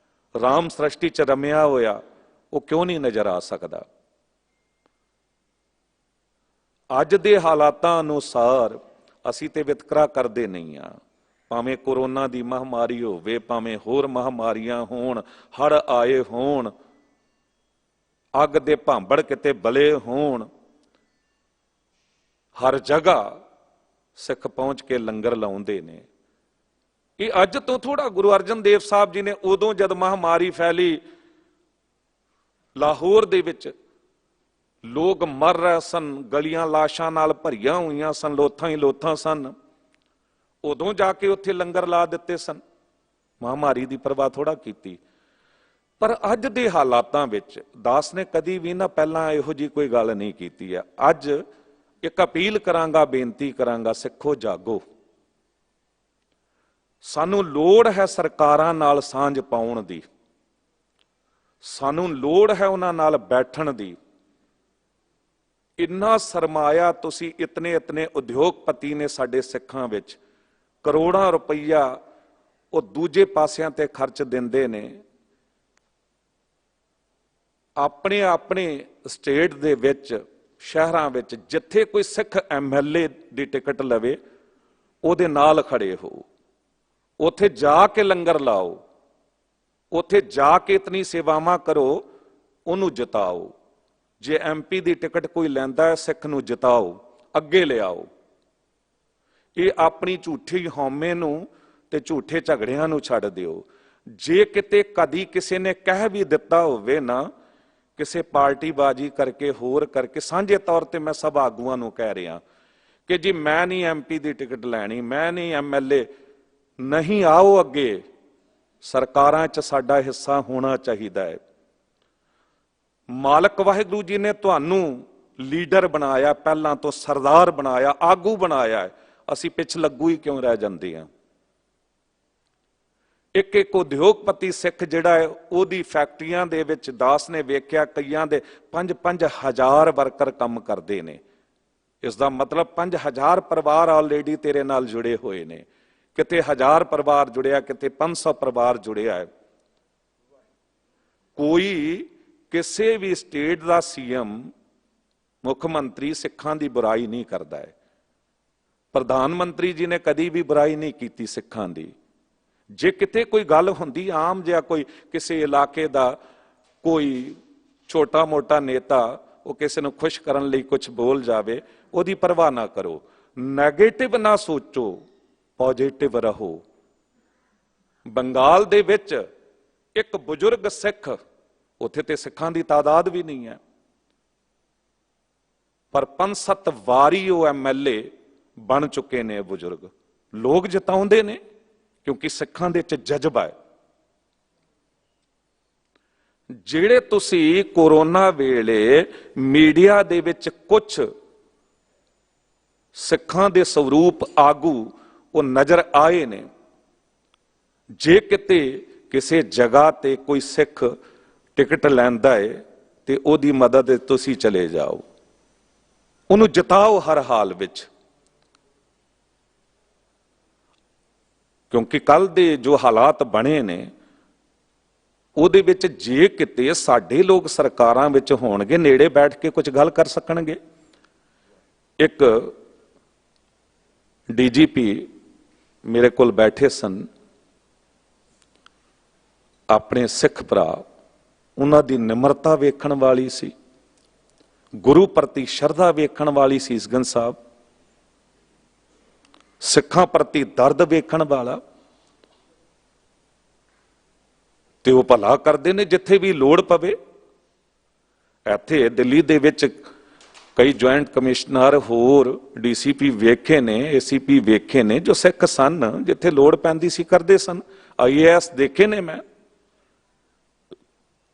ਰਾਮ ਸ੍ਰਿਸ਼ਟੀ ਚ ਰਮਿਆ ਹੋਇਆ ਉਹ ਕਿਉਂ ਨਹੀਂ ਨਜ਼ਰ ਆ ਸਕਦਾ? ਅੱਜ ਦੇ ਹਾਲਾਤਾਂ ਅਨੁਸਾਰ ਅਸੀਂ ਤੇ ਵਿਤਕਰਾ ਕਰਦੇ ਨਹੀਂ ਆ। ਭਾਵੇਂ ਕੋਰੋਨਾ ਦੀ ਮਹਾਮਾਰੀ ਹੋਵੇ, ਭਾਵੇਂ ਹੋਰ ਮਹਾਮਾਰੀਆਂ ਹੋਣ, ਹੜ੍ਹ ਆਏ ਹੋਣ, ਅੱਗ ਦੇ ਭਾਂਬੜ ਕਿਤੇ ਬਲੇ ਹੋਣ, ਹਰ ਜਗ੍ਹਾ ਸਿੱਖ ਪਹੁੰਚ ਕੇ ਲੰਗਰ ਲਾਉਂਦੇ ਨੇ। ਇਹ ਅੱਜ ਤੋਂ ਥੋੜਾ ਗੁਰੂ ਅਰਜਨ ਦੇਵ ਸਾਹਿਬ ਜੀ ਨੇ ਉਦੋਂ ਜਦ ਮਹਾਮਾਰੀ ਫੈਲੀ, ਲਾਹੌਰ ਦੇ ਵਿੱਚ ਲੋਕ ਮਰ ਰਹੇ ਸਨ, ਗਲੀਆਂ ਲਾਸ਼ਾਂ ਨਾਲ ਭਰੀਆਂ ਹੋਈਆਂ ਸਨ, ਲੋਥਾਂ ਹੀ ਲੋਥਾਂ ਸਨ, ਉਦੋਂ ਜਾ ਕੇ ਉੱਥੇ ਲੰਗਰ ਲਾ ਦਿੱਤੇ ਸਨ। ਮਹਾਮਾਰੀ ਦੀ ਪਰਵਾਹ ਥੋੜਾ ਕੀਤੀ। ਪਰ ਅੱਜ ਦੇ ਹਾਲਾਤਾਂ ਵਿੱਚ ਦਾਸ ਨੇ ਕਦੀ ਵੀ ਨਾ ਪਹਿਲਾਂ ਇਹੋ ਜਿਹੀ ਕੋਈ ਗੱਲ ਨਹੀਂ ਕੀਤੀ ਹੈ। ਅੱਜ ਇੱਕ ਅਪੀਲ ਕਰਾਂਗਾ, ਬੇਨਤੀ ਕਰਾਂਗਾ, ਸਿੱਖੋ ਜਾਗੋ। ਸਾਨੂੰ ਲੋੜ ਹੈ ਸਰਕਾਰਾਂ ਨਾਲ ਸਾਂਝ ਪਾਉਣ ਦੀ, ਸਾਨੂੰ ਲੋੜ ਹੈ ਉਹਨਾਂ ਨਾਲ ਬੈਠਣ ਦੀ। ਇੰਨਾ ਸਰਮਾਇਆ ਤੁਸੀਂ, ਇਤਨੇ ਉਦਯੋਗਪਤੀ ਨੇ ਸਾਡੇ ਸਿੱਖਾਂ ਵਿੱਚ, ਕਰੋੜਾਂ ਰੁਪਈਆ ਉਹ ਦੂਜੇ ਪਾਸਿਆਂ ਤੇ ਖਰਚ ਦਿੰਦੇ ਨੇ। ਆਪਣੇ ਆਪਣੇ ਸਟੇਟ ਦੇ ਵਿੱਚ, ਸ਼ਹਿਰਾਂ ਵਿੱਚ ਜਿੱਥੇ ਕੋਈ ਸਿੱਖ MLA ਦੀ ਟਿਕਟ ਲਵੇ ਉਹਦੇ ਨਾਲ ਖੜੇ ਹੋ, ਉੱਥੇ ਜਾ ਕੇ ਲੰਗਰ ਲਾਓ, ਉੱਥੇ ਜਾ ਕੇ ਇਤਨੀ ਸੇਵਾਵਾਂ ਕਰੋ, ਉਹਨੂੰ ਜਿਤਾਓ। ਜੇ MP ਦੀ ਟਿਕਟ ਕੋਈ ਲੈਂਦਾ ਹੈ, ਸਿੱਖ ਨੂੰ ਜਿਤਾਓ, ਅੱਗੇ ਲਿਆਓ। ਇਹ ਆਪਣੀ ਝੂਠੀ ਹਉਮੈ ਨੂੰ ਤੇ ਝੂਠੇ ਝਗੜਿਆਂ ਨੂੰ ਛੱਡ ਦਿਓ। ਜੇ ਕਿਤੇ ਕਦੀ ਕਿਸੇ ਨੇ ਕਹਿ ਵੀ ਦਿੱਤਾ ਹੋਵੇ ਨਾ, ਕਿਸੇ ਪਾਰਟੀਬਾਜ਼ੀ ਕਰਕੇ, ਹੋਰ ਕਰਕੇ, ਸਾਂਝੇ ਤੌਰ ਤੇ ਮੈਂ ਸਭ ਆਗੂਆਂ ਨੂੰ ਕਹਿ ਰਿਹਾ ਕਿ ਜੀ ਮੈਂ ਨਹੀਂ MP ਦੀ ਟਿਕਟ ਲੈਣੀ, ਮੈਂ ਨਹੀਂ MLA, ਨਹੀਂ, ਆਓ ਅੱਗੇ, ਸਰਕਾਰਾਂ 'ਚ ਸਾਡਾ ਹਿੱਸਾ ਹੋਣਾ ਚਾਹੀਦਾ ਹੈ। ਮਾਲਕ ਵਾਹਿਗੁਰੂ ਜੀ ਨੇ ਤੁਹਾਨੂੰ ਲੀਡਰ ਬਣਾਇਆ, ਪਹਿਲਾਂ ਤੋਂ ਸਰਦਾਰ ਬਣਾਇਆ, ਆਗੂ ਬਣਾਇਆ, ਅਸੀਂ ਪਿੱਛ ਲੱਗੂ ਹੀ ਕਿਉਂ ਰਹਿ ਜਾਂਦੇ ਹਾਂ? ਇੱਕ ਇੱਕ ਉਦਯੋਗਪਤੀ ਸਿੱਖ ਜਿਹੜਾ ਹੈ, ਉਹਦੀ ਫੈਕਟਰੀਆਂ ਦੇ ਵਿੱਚ ਦਾਸ ਨੇ ਵੇਖਿਆ ਕਈਆਂ ਦੇ 5-5 ਹਜ਼ਾਰ ਵਰਕਰ ਕੰਮ ਕਰਦੇ ਨੇ। ਇਸ ਦਾ ਮਤਲਬ 5,000 ਪਰਿਵਾਰ ਆਲਰੇਡੀ ਤੇਰੇ ਨਾਲ ਜੁੜੇ ਹੋਏ ਨੇ। ਕਿਤੇ 1000 ਪਰਿਵਾਰ ਜੁੜਿਆ, ਕਿਤੇ 500 ਪਰਿਵਾਰ ਜੁੜਿਆ ਹੈ। ਕੋਈ ਕਿਸੇ ਵੀ ਸਟੇਟ ਦਾ CM, ਮੁੱਖ ਮੰਤਰੀ ਸਿੱਖਾਂ ਦੀ ਬੁਰਾਈ ਨਹੀਂ ਕਰਦਾ ਹੈ। ਪ੍ਰਧਾਨ ਮੰਤਰੀ ਜੀ ਨੇ ਕਦੀ ਵੀ ਬੁਰਾਈ ਨਹੀਂ ਕੀਤੀ ਸਿੱਖਾਂ ਦੀ। ਜੇ ਕਿਤੇ ਕੋਈ ਗੱਲ ਹੁੰਦੀ, ਆਮ ਜਿਹਾ ਕੋਈ ਕਿਸੇ ਇਲਾਕੇ ਦਾ ਕੋਈ ਛੋਟਾ ਮੋਟਾ ਨੇਤਾ ਉਹ ਕਿਸੇ ਨੂੰ ਖੁਸ਼ ਕਰਨ ਲਈ ਕੁਝ ਬੋਲ ਜਾਵੇ, ਉਹਦੀ ਪਰਵਾਹ ਨਾ ਕਰੋ, ਨੈਗੇਟਿਵ ਨਾ ਸੋਚੋ, ਪੋਜ਼ਿਟਿਵ ਰਹੋ। ਬੰਗਾਲ ਦੇ ਵਿੱਚ ਇੱਕ ਬਜ਼ੁਰਗ ਸਿੱਖ, ਉੱਥੇ ਤੇ ਸਿੱਖਾਂ ਦੀ ਤਾਦਾਦ ਵੀ ਨਹੀਂ ਹੈ, ਪਰ 5-7 ਵਾਰੀ ਉਹ MLA ਬਣ ਚੁੱਕੇ ਨੇ। ਬਜ਼ੁਰਗ ਲੋਕ ਜਿਤਾਉਂਦੇ ਨੇ ਕਿਉਂਕਿ ਸਿੱਖਾਂ ਦੇ ਵਿੱਚ ਜਜ਼ਬਾ ਹੈ। ਜਿਹੜੇ ਤੁਸੀਂ ਕੋਰੋਨਾ ਵੇਲੇ ਮੀਡੀਆ ਦੇ ਵਿੱਚ ਕੁਝ ਸਿੱਖਾਂ ਦੇ ਸਰੂਪ ਆਗੂ ਉਹ ਨਜ਼ਰ ਆਏ ਨੇ, ਜੇ ਕਿਤੇ ਕਿਸੇ ਜਗ੍ਹਾ ਤੇ ਕੋਈ ਸਿੱਖ ਟਿਕਟ ਲੈਂਦਾ ਹੈ ਤੇ ਉਹਦੀ ਮਦਦ ਤੁਸੀਂ ਚਲੇ ਜਾਓ, ਉਹਨੂੰ ਜਿਤਾਓ ਹਰ ਹਾਲ ਵਿੱਚ। ਕਿਉਂਕਿ ਕੱਲ ਦੇ ਜੋ ਹਾਲਾਤ ਬਣੇ ਨੇ ਉਹਦੇ ਵਿੱਚ ਜੇ ਕਿਤੇ ਸਾਡੇ ਲੋਕ ਸਰਕਾਰਾਂ ਵਿੱਚ ਹੋਣਗੇ, ਨੇੜੇ ਬੈਠ ਕੇ ਕੁਝ ਗੱਲ ਕਰ ਸਕਣਗੇ। ਇੱਕ ਡੀਜੀਪੀ ਮੇਰੇ ਕੋਲ ਬੈਠੇ ਸਨ, ਆਪਣੇ ਸਿੱਖ ਭਰਾ, ਉਹਨਾਂ ਦੀ ਨਿਮਰਤਾ ਵੇਖਣ ਵਾਲੀ ਸੀ, ਗੁਰੂ ਪ੍ਰਤੀ ਸ਼ਰਧਾ ਵੇਖਣ ਵਾਲੀ ਸੀ ਸੀਸਗੰਜ ਸਾਹਿਬ, ਸਿੱਖਾਂ ਪ੍ਰਤੀ ਦਰਦ ਵੇਖਣ ਵਾਲਾ, ਤੇ ਉਹ ਭਲਾ ਕਰਦੇ ਨੇ ਜਿੱਥੇ ਵੀ ਲੋੜ ਪਵੇ। ਇੱਥੇ ਦਿੱਲੀ ਦੇ ਵਿੱਚ ਕਈ ਜੁਆਇੰਟ ਕਮਿਸ਼ਨਰ, ਹੋਰ ਡੀਸੀਪੀ ਵੇਖੇ ਨੇ, ਏਸੀਪੀ ਵੇਖੇ ਨੇ ਜੋ ਸਿੱਖ ਸਨ, ਜਿੱਥੇ ਲੋੜ ਪੈਂਦੀ ਸੀ ਕਰਦੇ ਸਨ। ਆਈਏਐਸ ਦੇਖੇ ਨੇ ਮੈਂ,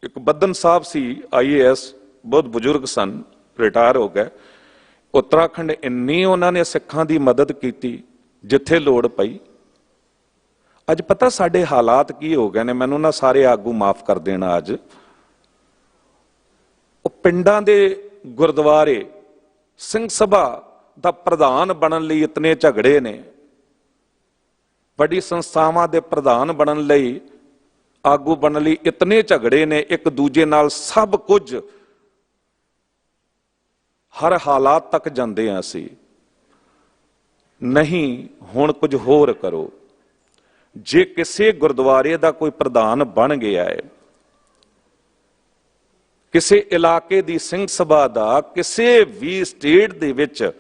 ਇੱਕ ਬੱਦਨ ਸਾਹਿਬ ਸੀ ਆਈਏਐਸ, ਬਹੁਤ ਬਜ਼ੁਰਗ ਸਨ, ਰਿਟਾਇਰ ਹੋ ਗਏ। ਉੱਤਰਾਖੰਡ ਇੰਨੀ ਉਹਨਾਂ ਨੇ ਸਿੱਖਾਂ ਦੀ ਮਦਦ ਕੀਤੀ ਜਿੱਥੇ ਲੋੜ ਪਈ। ਅੱਜ ਪਤਾ ਸਾਡੇ ਹਾਲਾਤ ਕੀ ਹੋ ਗਏ ਨੇ, ਮੈਨੂੰ ਨਾ ਸਾਰੇ ਆਗੂ ਮਾਫ ਕਰ ਦੇਣਾ, ਅੱਜ ਉਹ ਪਿੰਡਾਂ ਦੇ ਗੁਰਦੁਆਰੇ ਸਿੰਘ ਸਭਾ ਦਾ ਪ੍ਰਧਾਨ ਬਣਨ ਲਈ ਇਤਨੇ ਝਗੜੇ ਨੇ, ਵੱਡੀ ਸੰਸਥਾਵਾਂ ਦੇ ਪ੍ਰਧਾਨ ਬਣਨ ਲਈ, ਆਗੂ ਬਣਨ ਲਈ ਇਤਨੇ ਝਗੜੇ ਨੇ ਇੱਕ ਦੂਜੇ ਨਾਲ, ਸਭ ਕੁਝ ਹਰ ਹਾਲਾਤ ਤੱਕ ਜਾਂਦੇ ਹਾਂ ਅਸੀਂ। ਨਹੀਂ, ਹੁਣ ਕੁਝ ਹੋਰ ਕਰੋ। ਜੇ ਕਿਸੇ ਗੁਰਦੁਆਰੇ ਦਾ ਕੋਈ ਪ੍ਰਧਾਨ ਬਣ ਗਿਆ ਹੈ, ਕਿਸੇ ਇਲਾਕੇ ਦੀ ਸਿੰਘ ਸਭਾ ਦਾ, ਕਿਸੇ ਵੀ ਸਟੇਟ ਦੇ ਵਿੱਚ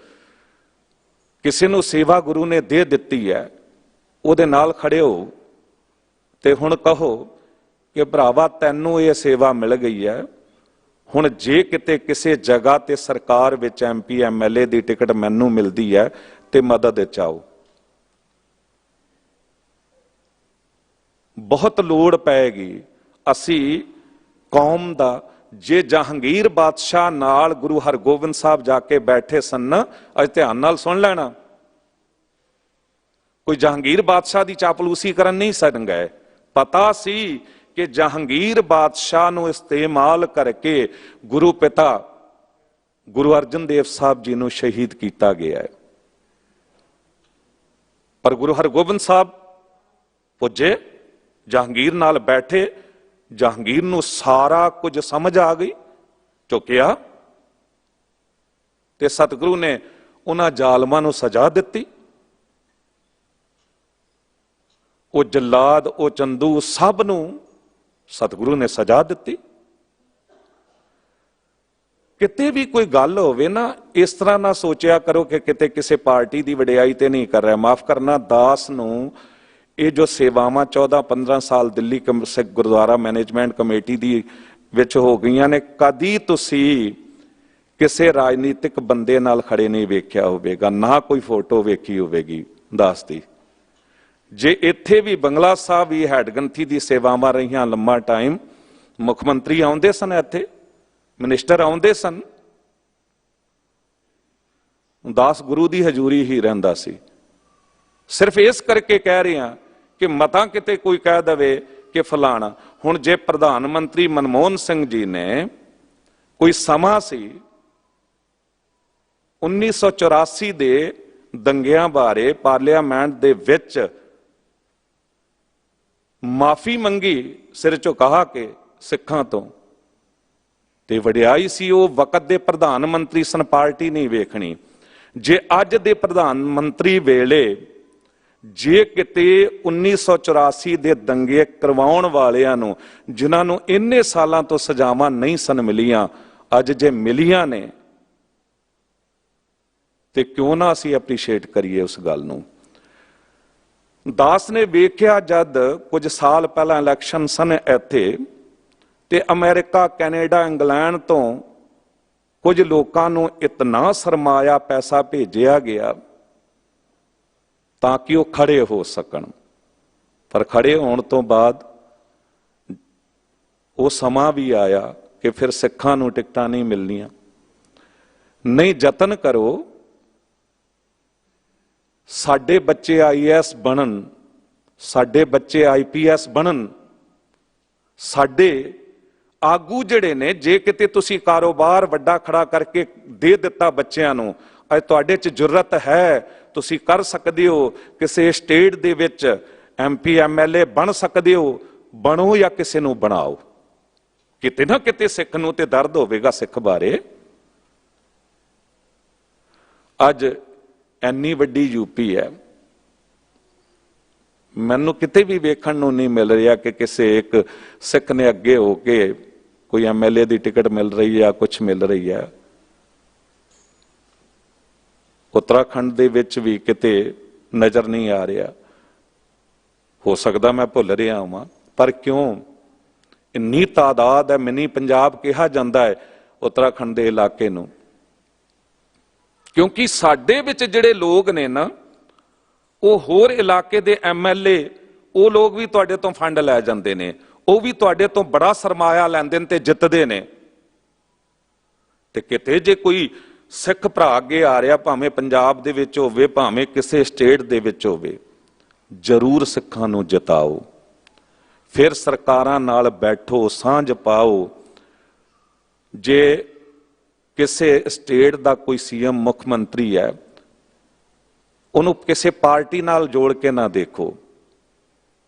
ਕਿਸੇ ਨੂੰ ਸੇਵਾ ਗੁਰੂ ਨੇ ਦੇ ਦਿੱਤੀ ਹੈ, ਉਹਦੇ ਨਾਲ ਖੜੇ ਹੋ ਤੇ ਹੁਣ ਕਹੋ ਕਿ ਭਰਾਵਾ ਤੈਨੂੰ ਇਹ ਸੇਵਾ ਮਿਲ ਗਈ ਹੈ, ਹੁਣ ਜੇ ਕਿਤੇ ਕਿਸੇ ਜਗ੍ਹਾ ਤੇ ਸਰਕਾਰ ਵਿੱਚ ਐਮਪੀ ਐਮਐਲਏ ਦੀ ਟਿਕਟ ਮੈਨੂੰ ਮਿਲਦੀ ਹੈ ਤੇ ਮਦਦ ਵਿੱਚ ਆਓ। ਬਹੁਤ ਲੋੜ ਪਏਗੀ। ਅਸੀਂ ਕੌਮ ਦਾ, ਜੇ ਜਹਾਂਗੀਰ ਬਾਦਸ਼ਾਹ ਨਾਲ ਗੁਰੂ ਹਰਗੋਬਿੰਦ ਸਾਹਿਬ ਜਾ ਕੇ ਬੈਠੇ ਸਨ, ਅੱਜ ਧਿਆਨ ਨਾਲ ਸੁਣ ਲੈਣਾ, ਕੋਈ ਜਹਾਂਗੀਰ ਬਾਦਸ਼ਾਹ ਦੀ ਚਾਪਲੂਸੀ ਕਰਨ ਨਹੀਂ ਸਨ ਗਏ। ਪਤਾ ਸੀ ਕਿ ਜਹਾਂਗੀਰ ਬਾਦਸ਼ਾਹ ਨੂੰ ਇਸਤੇਮਾਲ ਕਰਕੇ ਗੁਰੂ ਪਿਤਾ ਗੁਰੂ ਅਰਜਨ ਦੇਵ ਸਾਹਿਬ ਜੀ ਨੂੰ ਸ਼ਹੀਦ ਕੀਤਾ ਗਿਆ ਹੈ। ਪਰ ਗੁਰੂ ਹਰਗੋਬਿੰਦ ਸਾਹਿਬ ਪੁੱਜੇ, ਜਹਾਂਗੀਰ ਨਾਲ ਬੈਠੇ, ਜਹਾਂਗੀਰ ਨੂੰ ਸਾਰਾ ਕੁਝ ਸਮਝ ਆ ਗਈ, ਝੁਕਿਆ ਤੇ ਸਤਿਗੁਰੂ ਨੇ ਉਹਨਾਂ ਜ਼ਾਲਮਾਂ ਨੂੰ ਸਜ਼ਾ ਦਿੱਤੀ। ਉਹ ਜਲਾਦ, ਉਹ ਚੰਦੂ, ਸਭ ਨੂੰ ਸਤਿਗੁਰੂ ਨੇ ਸਜ਼ਾ ਦਿੱਤੀ। ਕਿਤੇ ਵੀ ਕੋਈ ਗੱਲ ਹੋਵੇ ਨਾ, ਇਸ ਤਰ੍ਹਾਂ ਨਾ ਸੋਚਿਆ ਕਰੋ ਕਿ ਕਿਤੇ ਕਿਸੇ ਪਾਰਟੀ ਦੀ ਵਡਿਆਈ ਤੇ ਨਹੀਂ ਕਰ ਰਿਹਾ। ਮਾਫ ਕਰਨਾ, ਦਾਸ ਨੂੰ ਇਹ ਜੋ ਸੇਵਾਵਾਂ 14-15 ਸਾਲ ਦਿੱਲੀ ਸਿੱਖ ਗੁਰਦੁਆਰਾ ਮੈਨੇਜਮੈਂਟ ਕਮੇਟੀ ਦੀ ਵਿੱਚ ਹੋ ਗਈਆਂ ਨੇ, ਕਦੀ ਤੁਸੀਂ ਕਿਸੇ ਰਾਜਨੀਤਿਕ ਬੰਦੇ ਨਾਲ ਖੜੇ ਨਹੀਂ ਵੇਖਿਆ ਹੋਵੇਗਾ, ਨਾ ਕੋਈ ਫੋਟੋ ਵੇਖੀ ਹੋਵੇਗੀ ਦਾਸ ਦੀ। ਜੇ ਇੱਥੇ ਵੀ ਬੰਗਲਾ ਸਾਹਿਬ ਵੀ ਹੈਡਗੰਥੀ ਦੀ ਸੇਵਾਵਾਂ ਰਹੀਆਂ ਲੰਮਾ ਟਾਈਮ, ਮੁੱਖ ਮੰਤਰੀ ਆਉਂਦੇ ਸਨ, ਇੱਥੇ ਮਿਨਿਸਟਰ ਆਉਂਦੇ ਸਨ, ਦਾਸ ਗੁਰੂ ਦੀ ਹਜ਼ੂਰੀ ਹੀ ਰਹਿੰਦਾ ਸੀ। ਸਿਰਫ ਇਸ ਕਰਕੇ ਕਹਿ ਰਹੇ ਹਾਂ ਕਿ ਮਤਾਂ ਕਿਤੇ ਕੋਈ ਕਹਿ ਦਵੇ ਕਿ ਫਲਾਣਾ। ਹੁਣ ਜੇ ਪ੍ਰਧਾਨ ਮੰਤਰੀ ਮਨਮੋਹਨ ਸਿੰਘ ਜੀ ਨੇ, ਕੋਈ ਸਮਾਂ ਸੀ 1984 ਦੇ ਦੰਗਿਆਂ ਬਾਰੇ ਪਾਰਲੀਮੈਂਟ ਦੇ ਵਿੱਚ ਮਾਫੀ ਮੰਗੀ, ਸਿਰ ਝੁਕਾ ਕੇ ਸਿੱਖਾਂ ਤੋਂ, ਤੇ ਵਡਿਆਈ ਸੀ। ਉਹ ਵਕਤ ਦੇ ਪ੍ਰਧਾਨ ਮੰਤਰੀ ਸਨ, ਪਾਰਟੀ ਨਹੀਂ ਵੇਖਣੀ। ਜੇ ਅੱਜ ਦੇ ਪ੍ਰਧਾਨ ਮੰਤਰੀ ਵੇਲੇ ਜੇ ਕਿਤੇ 1984 ਦੇ ਦੰਗੇ ਕਰਵਾਉਣ ਵਾਲਿਆਂ ਨੂੰ, ਜਿਨ੍ਹਾਂ ਨੂੰ ਇੰਨੇ ਸਾਲਾਂ ਤੋਂ ਸਜ਼ਾਵਾਂ ਨਹੀਂ ਸਨ ਮਿਲੀਆਂ, ਅੱਜ ਜੇ ਮਿਲੀਆਂ ਨੇ, ਤੇ ਕਿਉਂ ਨਾ ਅਸੀਂ ਐਪਰੀਸ਼ੀਏਟ ਕਰੀਏ ਉਸ ਗੱਲ ਨੂੰ। ਦਾਸ ਨੇ ਵੇਖਿਆ ਜਦ ਕੁਝ ਸਾਲ ਪਹਿਲਾਂ ਇਲੈਕਸ਼ਨ ਸਨ ਇੱਥੇ, ਤੇ ਅਮਰੀਕਾ, ਕੈਨੇਡਾ, ਇੰਗਲੈਂਡ ਤੋਂ ਕੁਝ ਲੋਕਾਂ ਨੂੰ ਇਤਨਾ ਸਰਮਾਇਆ ਪੈਸਾ ਭੇਜਿਆ ਗਿਆ ਤਾਂ ਕਿ ਉਹ ਖੜੇ ਹੋ ਸਕਣ। ਪਰ ਖੜੇ ਹੋਣ ਤੋਂ ਬਾਅਦ ਉਹ ਸਮਾਂ ਵੀ ਆਇਆ ਕਿ ਫਿਰ ਸਿੱਖਾਂ ਨੂੰ ਟਿਕਟਾਂ ਨਹੀਂ ਮਿਲਣੀਆਂ। ਨਹੀਂ, ਯਤਨ ਕਰੋ, ਸਾਡੇ ਬੱਚੇ ਆਈਏਐਸ ਬਣਨ, ਸਾਡੇ ਬੱਚੇ ਆਈਪੀਐਸ ਬਣਨ, ਸਾਡੇ ਆਗੂ ਜਿਹੜੇ ਨੇ, ਜੇ ਕਿਤੇ ਤੁਸੀਂ ਕਾਰੋਬਾਰ ਵੱਡਾ ਖੜਾ ਕਰਕੇ ਦੇ ਦਿੱਤਾ ਬੱਚਿਆਂ ਨੂੰ, ਅੱਜ ਤੁਹਾਡੇ 'ਚ ਜੁਰਤ ਹੈ, ਤੁਸੀਂ ਕਰ ਸਕਦੇ ਹੋ ਕਿਸੇ ਸਟੇਟ ਦੇ ਵਿੱਚ MP MLA ਬਣ ਸਕਦੇ ਹੋ, ਬਣੋ ਜਾਂ ਕਿਸੇ ਨੂੰ ਬਣਾਓ। ਕਿਤੇ ਨਾ ਕਿਤੇ ਸਿੱਖ ਨੂੰ ਤੇ ਦਰਦ ਹੋਵੇਗਾ ਸਿੱਖ ਬਾਰੇ। ਅੱਜ ਇੰਨੀ ਵੱਡੀ ਯੂਪੀ ਹੈ, ਮੈਨੂੰ ਕਿਤੇ ਵੀ ਵੇਖਣ ਨੂੰ ਨਹੀਂ ਮਿਲ ਰਿਹਾ ਕਿ ਕਿਸੇ ਇੱਕ ਸਿੱਖ ਨੇ ਅੱਗੇ ਹੋ ਕੇ ਕੋਈ MLA ਦੀ ਟਿਕਟ ਮਿਲ ਰਹੀ ਹੈ, ਕੁਛ ਮਿਲ ਰਹੀ ਹੈ। ਉੱਤਰਾਖੰਡ ਦੇ ਵਿੱਚ ਵੀ ਕਿਤੇ ਨਜ਼ਰ ਨਹੀਂ ਆ ਰਿਹਾ। ਹੋ ਸਕਦਾ ਮੈਂ ਭੁੱਲ ਰਿਹਾ ਹਾਂ, ਪਰ ਕਿਉਂ ਇੰਨੀ ਤਾਦਾਦ ਹੈ। ਮਿਨੀ ਪੰਜਾਬ ਕਿਹਾ ਜਾਂਦਾ ਹੈ ਉੱਤਰਾਖੰਡ ਦੇ ਇਲਾਕੇ ਨੂੰ, ਕਿਉਂਕਿ ਸਾਡੇ ਵਿੱਚ ਜਿਹੜੇ ਲੋਕ ਨੇ ਨਾ, ਉਹ ਹੋਰ ਇਲਾਕੇ ਦੇ MLA, ਉਹ ਲੋਕ ਵੀ ਤੁਹਾਡੇ ਤੋਂ ਫੰਡ ਲੈ ਜਾਂਦੇ ਨੇ, ਉਹ ਵੀ ਤੁਹਾਡੇ ਤੋਂ ਬੜਾ ਸਰਮਾਇਆ ਲੈਂਦੇ ਨੇ ਤੇ ਜਿੱਤਦੇ ਨੇ। ਤੇ ਕਿਤੇ ਜੇ ਕੋਈ ਸਿੱਖ ਭਰਾ ਅੱਗੇ ਆ ਰਿਹਾ, ਭਾਵੇਂ ਪੰਜਾਬ ਦੇ ਵਿੱਚ ਹੋਵੇ, ਭਾਵੇਂ ਕਿਸੇ ਸਟੇਟ ਦੇ ਵਿੱਚ ਹੋਵੇ, ਜ਼ਰੂਰ ਸਿੱਖਾਂ ਨੂੰ ਜਿਤਾਓ। ਫਿਰ ਸਰਕਾਰਾਂ ਨਾਲ ਬੈਠੋ, ਸਾਂਝ ਪਾਓ। ਜੇ ਕਿਸੇ ਸਟੇਟ ਦਾ ਕੋਈ CM ਮੁੱਖ ਮੰਤਰੀ ਹੈ, ਉਹਨੂੰ ਕਿਸੇ ਪਾਰਟੀ ਨਾਲ ਜੋੜ ਕੇ ਨਾ ਦੇਖੋ।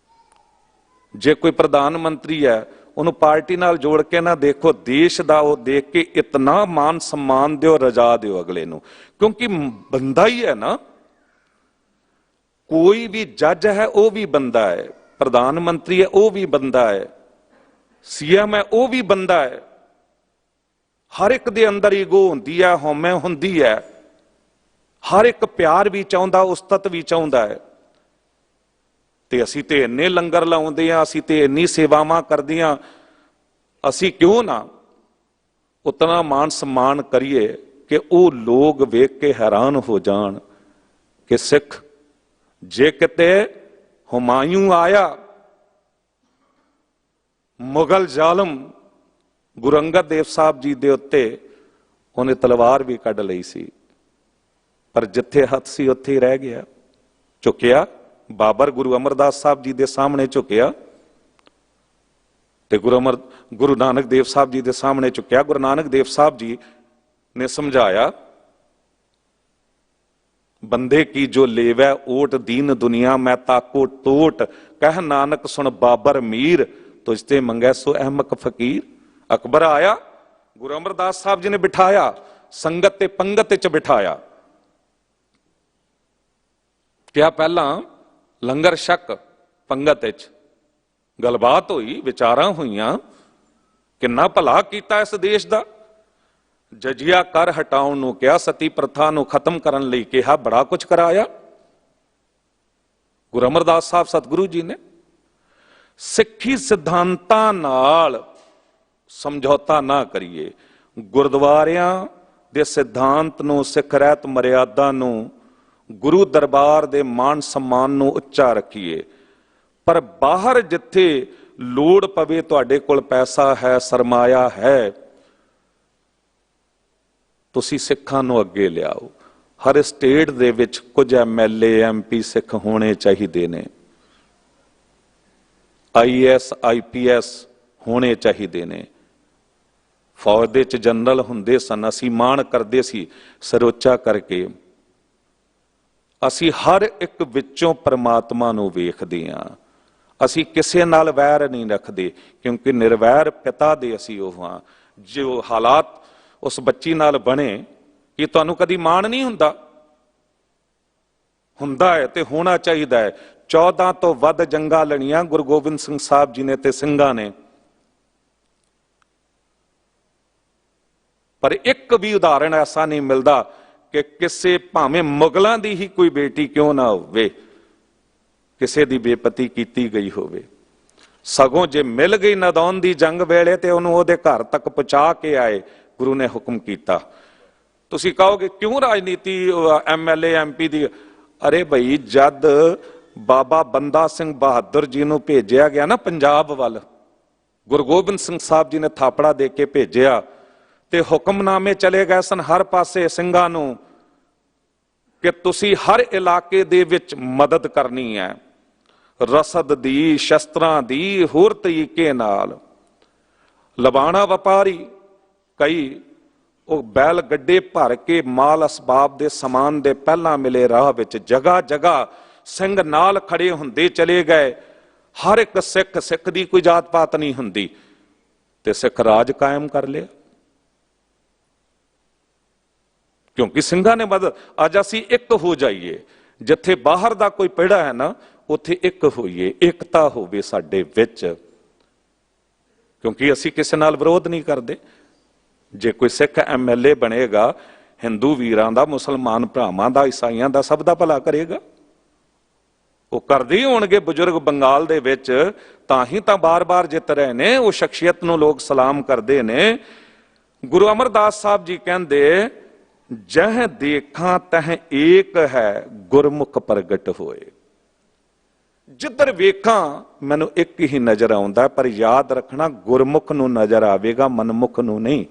ਜੇ ਕੋਈ ਪ੍ਰਧਾਨ ਮੰਤਰੀ ਹੈ, ਉਹਨੂੰ ਪਾਰਟੀ ਨਾਲ ਜੋੜ ਕੇ ਨਾ ਦੇਖੋ। ਦੇਸ਼ ਦਾ ਉਹ ਦੇਖ ਕੇ ਇਤਨਾ ਮਾਨ सम्मान ਦਿਓ, ਰਜਾ ਦਿਓ ਅਗਲੇ ਨੂੰ, ਕਿਉਂਕਿ ਬੰਦਾ ਹੀ ਹੈ ਨਾ। ਕੋਈ ਵੀ ਜੱਜ ਹੈ ਉਹ ਵੀ ਬੰਦਾ ਹੈ, ਪ੍ਰਧਾਨ ਮੰਤਰੀ ਹੈ ਉਹ ਵੀ ਬੰਦਾ ਹੈ, CM ਹੈ ਉਹ ਵੀ ਬੰਦਾ ਹੈ। ਹਰ ਇੱਕ ਦੇ ਅੰਦਰ ਈਗੋ ਹੁੰਦੀ ਹੈ, ਹਉਮੈ ਹੁੰਦੀ ਹੈ। ਹਰ ਇੱਕ ਪਿਆਰ ਵੀ ਚਾਹੁੰਦਾ, ਉਸਤਤ ਵੀ ਚਾਹੁੰਦਾ ਹੈ। ਤੇ ਅਸੀਂ ਤੇ ਇੰਨੇ ਲੰਗਰ ਲਾਉਂਦੇ ਆ, ਅਸੀਂ ਤੇ ਇੰਨੀ ਸੇਵਾਵਾਂ ਕਰਦੇ ਆ, ਅਸੀਂ ਕਿਉਂ ਨਾ ਉਤਨਾ ਮਾਨ सम्मान ਕਰੀਏ ਕਿ ਉਹ ਲੋਕ ਵੇਖ ਕੇ ਹੈਰਾਨ ਹੋ ਜਾਣ ਕਿ ਸਿੱਖ, ਜੇ ਕਿਤੇ ਹੁਮਾਯੂੰ ਆਇਆ, ਮੁਗਲ ਜ਼ਾਲਮ ਗੁਰੂ ਅੰਗਦ ਦੇਵ ਸਾਹਿਬ ਜੀ ਦੇ ਉੱਤੇ ਉਹਨੇ ਤਲਵਾਰ ਵੀ ਕੱਢ ਲਈ ਸੀ, ਪਰ ਜਿੱਥੇ ਹੱਥ ਸੀ ਉੱਥੇ ਹੀ ਰਹਿ ਗਿਆ। ਝੁਕਿਆ ਬਾਬਰ ਗੁਰੂ ਅਮਰਦਾਸ ਸਾਹਿਬ ਜੀ ਦੇ ਸਾਹਮਣੇ ਝੁਕਿਆ, ਤੇ ਗੁਰੂ ਨਾਨਕ ਦੇਵ ਸਾਹਿਬ ਜੀ ਦੇ ਸਾਹਮਣੇ ਝੁਕਿਆ। ਗੁਰੂ ਨਾਨਕ ਦੇਵ ਸਾਹਿਬ ਜੀ ਨੇ ਸਮਝਾਇਆ, ਬੰਦੇ ਕੀ ਜੋ ਲੇਵੈ ਓਟ ਦੀਨ ਦੁਨੀਆ, ਮੈਂ ਤਾਕੋ ਟੋਟ ਕਹਿ ਨਾਨਕ ਸੁਣ ਬਾਬਰ ਮੀਰ, ਤੁਝ ਤੇ ਮੰਗੈ ਸੋ ਅਹਿਮਕ ਫਕੀਰ। ਅਕਬਰ ਆਇਆ, ਗੁਰੂ ਅਮਰਦਾਸ ਸਾਹਿਬ ਜੀ ਨੇ ਬਿਠਾਇਆ, ਸੰਗਤ ਤੇ ਪੰਗਤ ਚ ਬਿਠਾਇਆ। ਕਿਹਾ ਪਹਿਲਾਂ ਲੰਗਰ ਛਕ, ਪੰਗਤ ਵਿੱਚ ਗੱਲਬਾਤ ਹੋਈ, ਵਿਚਾਰਾਂ ਹੋਈਆਂ, ਕਿੰਨਾ ਭਲਾ ਕੀਤਾ ਇਸ ਦੇਸ਼ ਦਾ। ਜਜੀਆ ਕਰ ਹਟਾਉਣ ਨੂੰ ਕਿਹਾ, ਸਤੀ ਪ੍ਰਥਾ ਨੂੰ ਖਤਮ ਕਰਨ ਲਈ ਕਿਹਾ, ਬੜਾ ਕੁਝ ਕਰਾਇਆ ਗੁਰੂ ਅਮਰਦਾਸ ਸਾਹਿਬ ਸਤਿਗੁਰੂ ਜੀ ਨੇ। ਸਿੱਖੀ ਸਿਧਾਂਤਾਂ ਨਾਲ ਸਮਝੌਤਾ ਨਾ ਕਰੀਏ। ਗੁਰਦੁਆਰਿਆਂ ਦੇ ਸਿਧਾਂਤ ਨੂੰ, ਸਿੱਖ ਰਹਿਤ ਮਰਿਆਦਾ ਨੂੰ, ਗੁਰੂ ਦਰਬਾਰ ਦੇ ਮਾਨ सम्मान ਨੂੰ ਉੱਚਾ ਰੱਖੀਏ। ਪਰ ਬਾਹਰ ਜਿੱਥੇ ਲੋੜ ਪਵੇ, ਤੁਹਾਡੇ ਕੋਲ ਪੈਸਾ ਹੈ, ਸਰਮਾਇਆ ਹੈ, ਤੁਸੀਂ ਸਿੱਖਾਂ ਨੂੰ ਅੱਗੇ ਲਿਆਓ। ਹਰ ਸਟੇਟ ਦੇ ਵਿੱਚ ਕੁਝ MLA MP ਸਿੱਖ ਹੋਣੇ ਚਾਹੀਦੇ ਨੇ, IAS IPS ਹੋਣੇ ਚਾਹੀਦੇ ਨੇ। ਫੌਜ ਦੇ ਚ ਜਨਰਲ ਹੁੰਦੇ ਸਨ, ਅਸੀਂ ਮਾਣ ਕਰਦੇ ਸੀ ਸਰੋਚਾ ਕਰਕੇ। ਅਸੀਂ ਹਰ ਇੱਕ ਵਿੱਚੋਂ ਪਰਮਾਤਮਾ ਨੂੰ ਵੇਖਦੇ ਹਾਂ। ਅਸੀਂ ਕਿਸੇ ਨਾਲ ਵੈਰ ਨਹੀਂ ਰੱਖਦੇ, ਕਿਉਂਕਿ ਨਿਰਵੈਰ ਪਿਤਾ ਦੇ ਅਸੀਂ ਉਹ ਹਾਂ। ਜੋ ਹਾਲਾਤ ਉਸ ਬੱਚੀ ਨਾਲ ਬਣੇ, ਕਿ ਤੁਹਾਨੂੰ ਕਦੀ ਮਾਣ ਨਹੀਂ ਹੁੰਦਾ? ਹੁੰਦਾ ਹੈ ਤੇ ਹੋਣਾ ਚਾਹੀਦਾ ਹੈ। 14 ਤੋਂ ਵੱਧ ਜੰਗਾਂ ਲੜੀਆਂ ਗੁਰੂ ਗੋਬਿੰਦ ਸਿੰਘ ਸਾਹਿਬ ਜੀ ਨੇ ਤੇ ਸਿੰਘਾਂ ਨੇ, ਪਰ ਇੱਕ ਵੀ ਉਦਾਹਰਣ ਐਸਾ ਨਹੀਂ ਮਿਲਦਾ ਕਿ ਕਿਸੇ, ਭਾਵੇਂ ਮੁਗਲਾਂ ਦੀ ਹੀ ਕੋਈ ਬੇਟੀ ਕਿਉਂ ਨਾ ਹੋਵੇ, ਕਿਸੇ ਦੀ ਬੇਪਤੀ ਕੀਤੀ ਗਈ ਹੋਵੇ। ਸਗੋਂ ਜੇ ਮਿਲ ਗਈ ਨਦੌਨ ਦੀ ਜੰਗ ਵੇਲੇ ਤੇ ਉਹਨੂੰ ਉਹਦੇ ਘਰ ਤੱਕ ਪਹੁੰਚਾ ਕੇ ਆਏ, ਗੁਰੂ ਨੇ ਹੁਕਮ ਕੀਤਾ। ਤੁਸੀਂ ਕਹੋਗੇ ਕਿਉਂ ਰਾਜਨੀਤੀ MLA MP ਦੀ? ਅਰੇ ਭਈ, ਜਦ ਬਾਬਾ ਬੰਦਾ ਸਿੰਘ ਬਹਾਦਰ ਜੀ ਨੂੰ ਭੇਜਿਆ ਗਿਆ ਨਾ ਪੰਜਾਬ ਵੱਲ, ਗੁਰੂ ਗੋਬਿੰਦ ਸਿੰਘ ਸਾਹਿਬ ਜੀ ਨੇ ਥਾਪੜਾ ਦੇ ਕੇ ਭੇਜਿਆ, ਤੇ ਹੁਕਮਨਾਮੇ ਚਲੇ ਗਏ ਸਨ ਹਰ ਪਾਸੇ ਸਿੰਘਾਂ ਨੂੰ ਕਿ ਤੁਸੀਂ ਹਰ ਇਲਾਕੇ ਦੇ ਵਿੱਚ ਮਦਦ ਕਰਨੀ ਹੈ, ਰਸਦ ਦੀ, ਸ਼ਸਤਰਾਂ ਦੀ, ਹੋਰ ਤਰੀਕੇ ਨਾਲ। ਲਬਾਣਾ ਵਪਾਰੀ ਕਈ ਉਹ ਬੈਲ ਗੱਡੇ ਭਰ ਕੇ ਮਾਲ ਅਸਬਾਬ ਦੇ ਸਮਾਨ ਦੇ ਪਹਿਲਾਂ ਮਿਲੇ ਰਾਹ ਵਿੱਚ ਜਗ੍ਹਾ ਜਗ੍ਹਾ ਸਿੰਘ ਨਾਲ ਖੜੇ ਹੁੰਦੇ ਚਲੇ ਗਏ। ਹਰ ਇੱਕ ਸਿੱਖ ਦੀ ਕੋਈ ਜਾਤ ਪਾਤ ਨਹੀਂ ਹੁੰਦੀ, ਤੇ ਸਿੱਖ ਰਾਜ ਕਾਇਮ ਕਰ ਲਿਆ। ਕਿਉਂਕਿ ਸਿੰਘਾਂ ਨੇ ਮਦਦ। ਅੱਜ ਅਸੀਂ ਇੱਕ ਹੋ ਜਾਈਏ, ਜਿੱਥੇ ਬਾਹਰ ਦਾ ਕੋਈ ਪਿੜਾ ਹੈ ਨਾ, ਉੱਥੇ ਇੱਕ ਹੋਈਏ, ਏਕਤਾ ਹੋਵੇ ਸਾਡੇ ਵਿੱਚ, ਕਿਉਂਕਿ ਅਸੀਂ ਕਿਸੇ ਨਾਲ ਵਿਰੋਧ ਨਹੀਂ ਕਰਦੇ। ਜੇ ਕੋਈ ਸਿੱਖ MLA ਬਣੇਗਾ, ਹਿੰਦੂ ਵੀਰਾਂ ਦਾ, ਮੁਸਲਮਾਨ ਭਰਾਵਾਂ ਦਾ, ਈਸਾਈਆਂ ਦਾ, ਸਭ ਦਾ ਭਲਾ ਕਰੇਗਾ। ਉਹ ਕਰਦੇ ਹੀ ਹੋਣਗੇ। ਬਜ਼ੁਰਗ ਬੰਗਾਲ ਦੇ ਵਿੱਚ ਤਾਂ ਹੀ ਤਾਂ ਬਾਰ-ਬਾਰ ਜਿੱਤ ਰਹੇ ਨੇ, ਉਹ ਸ਼ਖਸੀਅਤ ਨੂੰ ਲੋਕ ਸਲਾਮ ਕਰਦੇ ਨੇ। ਗੁਰੂ ਅਮਰਦਾਸ ਸਾਹਿਬ ਜੀ ਕਹਿੰਦੇ, ਜਹ ਦੇਖਾਂ ਤਹ ਏਕ ਹੈ, ਗੁਰਮੁਖ ਪ੍ਰਗਟ ਹੋਏ। ਜਿੱਧਰ ਵੇਖਾਂ ਮੈਨੂੰ ਇੱਕ ਹੀ ਨਜ਼ਰ ਆਉਂਦਾ, ਪਰ ਯਾਦ ਰੱਖਣਾ ਗੁਰਮੁਖ ਨੂੰ ਨਜ਼ਰ ਆਵੇਗਾ, ਮਨਮੁਖ ਨੂੰ ਨਹੀਂ।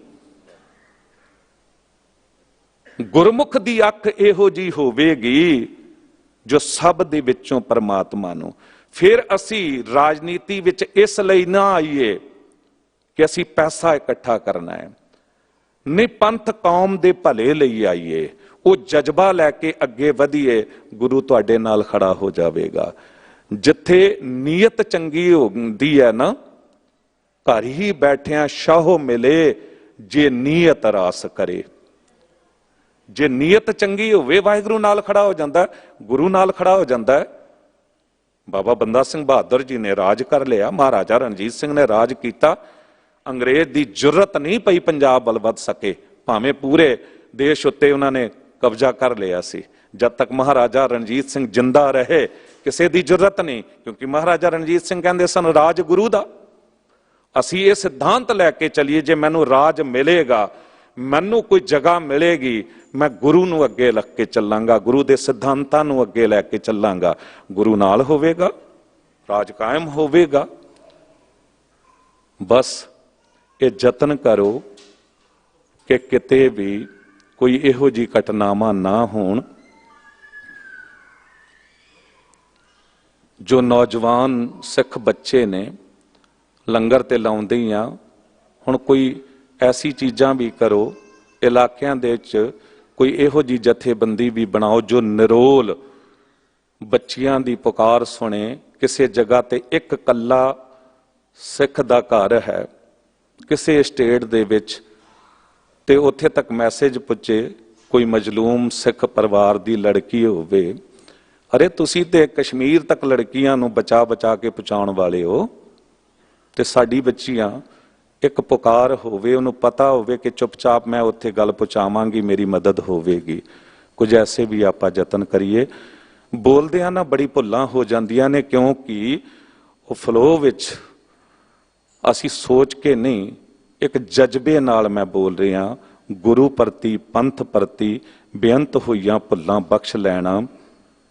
ਗੁਰਮੁਖ ਦੀ ਅੱਖ ਇਹੋ ਜੀ ਹੋਵੇਗੀ ਜੋ ਸਭ ਦੇ ਵਿੱਚੋਂ ਪਰਮਾਤਮਾ ਨੂੰ। ਫਿਰ ਅਸੀਂ ਰਾਜਨੀਤੀ ਵਿੱਚ ਇਸ ਲਈ ਨਾ ਆਈਏ ਕਿ ਅਸੀਂ ਪੈਸਾ ਇਕੱਠਾ ਕਰਨਾ ਹੈ, ਨਹੀਂ, ਪੰਥ ਕੌਮ ਦੇ ਭਲੇ ਲਈ ਆਈਏ। ਉਹ ਜਜ਼ਬਾ ਲੈ ਕੇ ਅੱਗੇ ਵਧੀਏ, ਗੁਰੂ ਤੁਹਾਡੇ ਨਾਲ ਖੜਾ ਹੋ ਜਾਵੇਗਾ। ਜਿੱਥੇ ਨੀਅਤ ਚੰਗੀ ਹੁੰਦੀ ਹੈ ਨਾ, ਘਰ ਹੀ ਬੈਠਿਆਂ ਸ਼ਾਹੋ ਮਿਲੇ, ਜੇ ਨੀਅਤ ਰਾਸ ਕਰੇ। ਜੇ ਨੀਅਤ ਚੰਗੀ ਹੋਵੇ, ਵਾਹਿਗੁਰੂ ਨਾਲ ਖੜਾ ਹੋ ਜਾਂਦਾ, ਗੁਰੂ ਨਾਲ ਖੜਾ ਹੋ ਜਾਂਦਾ। ਬਾਬਾ ਬੰਦਾ ਸਿੰਘ ਬਹਾਦਰ ਜੀ ਨੇ ਰਾਜ ਕਰ ਲਿਆ, ਮਹਾਰਾਜਾ ਰਣਜੀਤ ਸਿੰਘ ਨੇ ਰਾਜ ਕੀਤਾ। ਅੰਗਰੇਜ਼ ਦੀ ਜੁਰਤ ਨਹੀਂ ਪਈ ਪੰਜਾਬ ਵੱਲ ਵੱਧ ਸਕੇ, ਭਾਵੇਂ ਪੂਰੇ ਦੇਸ਼ ਉੱਤੇ ਉਹਨਾਂ ਨੇ ਕਬਜ਼ਾ ਕਰ ਲਿਆ ਸੀ। ਜਦ ਤੱਕ ਮਹਾਰਾਜਾ ਰਣਜੀਤ ਸਿੰਘ ਜਿੰਦਾ ਰਹੇ, ਕਿਸੇ ਦੀ ਜੁਰਤ ਨਹੀਂ, ਕਿਉਂਕਿ ਮਹਾਰਾਜਾ ਰਣਜੀਤ ਸਿੰਘ ਕਹਿੰਦੇ ਸਨ, ਰਾਜ ਗੁਰੂ ਦਾ। ਅਸੀਂ ਇਹ ਸਿਧਾਂਤ ਲੈ ਕੇ ਚੱਲੀਏ, ਜੇ ਮੈਨੂੰ ਰਾਜ ਮਿਲੇਗਾ, ਮੈਨੂੰ ਕੋਈ ਜਗ੍ਹਾ ਮਿਲੇਗੀ, ਮੈਂ ਗੁਰੂ ਨੂੰ ਅੱਗੇ ਲੱਗ ਕੇ ਚੱਲਾਂਗਾ, ਗੁਰੂ ਦੇ ਸਿਧਾਂਤਾਂ ਨੂੰ ਅੱਗੇ ਲੈ ਕੇ ਚੱਲਾਂਗਾ। ਗੁਰੂ ਨਾਲ ਹੋਵੇਗਾ, ਰਾਜ ਕਾਇਮ ਹੋਵੇਗਾ। ਬਸ ਇਹ ਯਤਨ ਕਰੋ ਕਿ ਕਿਤੇ ਵੀ ਕੋਈ ਇਹੋ ਜਿਹੀ ਘਟਨਾਵਾਂ ਨਾ ਹੋਣ ਜੋ ਨੌਜਵਾਨ ਸਿੱਖ ਬੱਚੇ ਨੇ। ਲੰਗਰ ਤੇ ਲਾਉਂਦੇ ਹੀ ਆ, ਹੁਣ ਕੋਈ ਐਸੀ ਚੀਜ਼ਾਂ ਵੀ ਕਰੋ, ਇਲਾਕਿਆਂ ਦੇ ਵਿੱਚ ਕੋਈ ਇਹੋ ਜਿਹੀ ਜਥੇਬੰਦੀ ਵੀ ਬਣਾਓ ਜੋ ਨਿਰੋਲ ਬੱਚਿਆਂ ਦੀ ਪੁਕਾਰ ਸੁਣੇ। ਕਿਸੇ ਜਗ੍ਹਾ ਤੇ ਇੱਕ ਕੱਲਾ ਸਿੱਖ ਦਾ ਘਰ ਹੈ ਕਿਸੇ ਸਟੇਟ ਦੇ ਵਿੱਚ, ਤੇ ਉੱਥੇ ਤੱਕ ਮੈਸੇਜ ਪੁੱਜੇ, ਕੋਈ ਮਜਲੂਮ ਸਿੱਖ ਪਰਿਵਾਰ ਦੀ ਲੜਕੀ ਹੋਵੇ। ਅਰੇ ਤੁਸੀਂ ਤੇ ਕਸ਼ਮੀਰ ਤੱਕ ਲੜਕੀਆਂ ਨੂੰ ਬਚਾ ਕੇ ਪਹੁੰਚਾਉਣ ਵਾਲੇ ਹੋ, ਤੇ ਸਾਡੀ ਬੱਚੀਆਂ, ਇੱਕ ਪੁਕਾਰ ਹੋਵੇ, ਉਹਨੂੰ ਪਤਾ ਹੋਵੇ ਕਿ ਚੁੱਪਚਾਪ ਮੈਂ ਉੱਥੇ ਗੱਲ ਪਹੁੰਚਾਵਾਂਗੀ, ਮੇਰੀ ਮਦਦ ਹੋਵੇਗੀ। ਕੁਝ ਐਸੇ ਵੀ ਆਪਾਂ ਯਤਨ ਕਰੀਏ। ਬੋਲਦਿਆਂ ਨਾ ਬੜੀ ਭੁੱਲਾਂ ਹੋ ਜਾਂਦੀਆਂ ਨੇ, ਕਿਉਂਕਿ ਉਹ ਫਲੋ ਵਿੱਚ ਅਸੀਂ ਸੋਚ ਕੇ ਨਹੀਂ, ਇੱਕ ਜਜ਼ਬੇ ਨਾਲ ਮੈਂ ਬੋਲ ਰਿਹਾ। ਗੁਰੂ ਪ੍ਰਤੀ, ਪੰਥ ਪ੍ਰਤੀ ਬੇਅੰਤ ਹੋਈਆਂ ਭੁੱਲਾਂ ਬਖਸ਼ ਲੈਣਾ।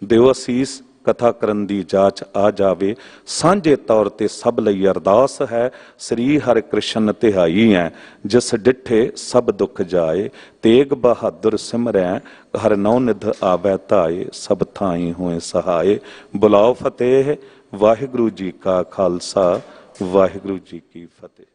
ਦਿਓ ਅਸੀਸ, ਕਥਾ ਕਰਨ ਦੀ ਜਾਚ ਆ ਜਾਵੇ। ਸਾਂਝੇ ਤੌਰ ਤੇ ਸਭ ਲਈ ਅਰਦਾਸ ਹੈ, ਸ੍ਰੀ ਹਰਿ ਕ੍ਰਿਸ਼ਨ ਤਿਹਾਈ ਹੈ, ਜਿਸ ਡਿਠੇ ਸਭ ਦੁੱਖ ਜਾਏ। ਤੇਗ ਬਹਾਦਰ ਸਿਮਰੈ, ਹਰ ਨੌ ਨਿਧ ਆਵੈ ਧਾਏ, ਸਭ ਥਾਈ ਹੋਏ ਸਹਾਏ। ਬੁਲਾਓ ਫਤਿਹ। ਵਾਹਿਗੁਰੂ ਜੀ ਕਾ ਖਾਲਸਾ, ਵਾਹਿਗੁਰੂ ਜੀ ਕੀ ਫਤਿਹ।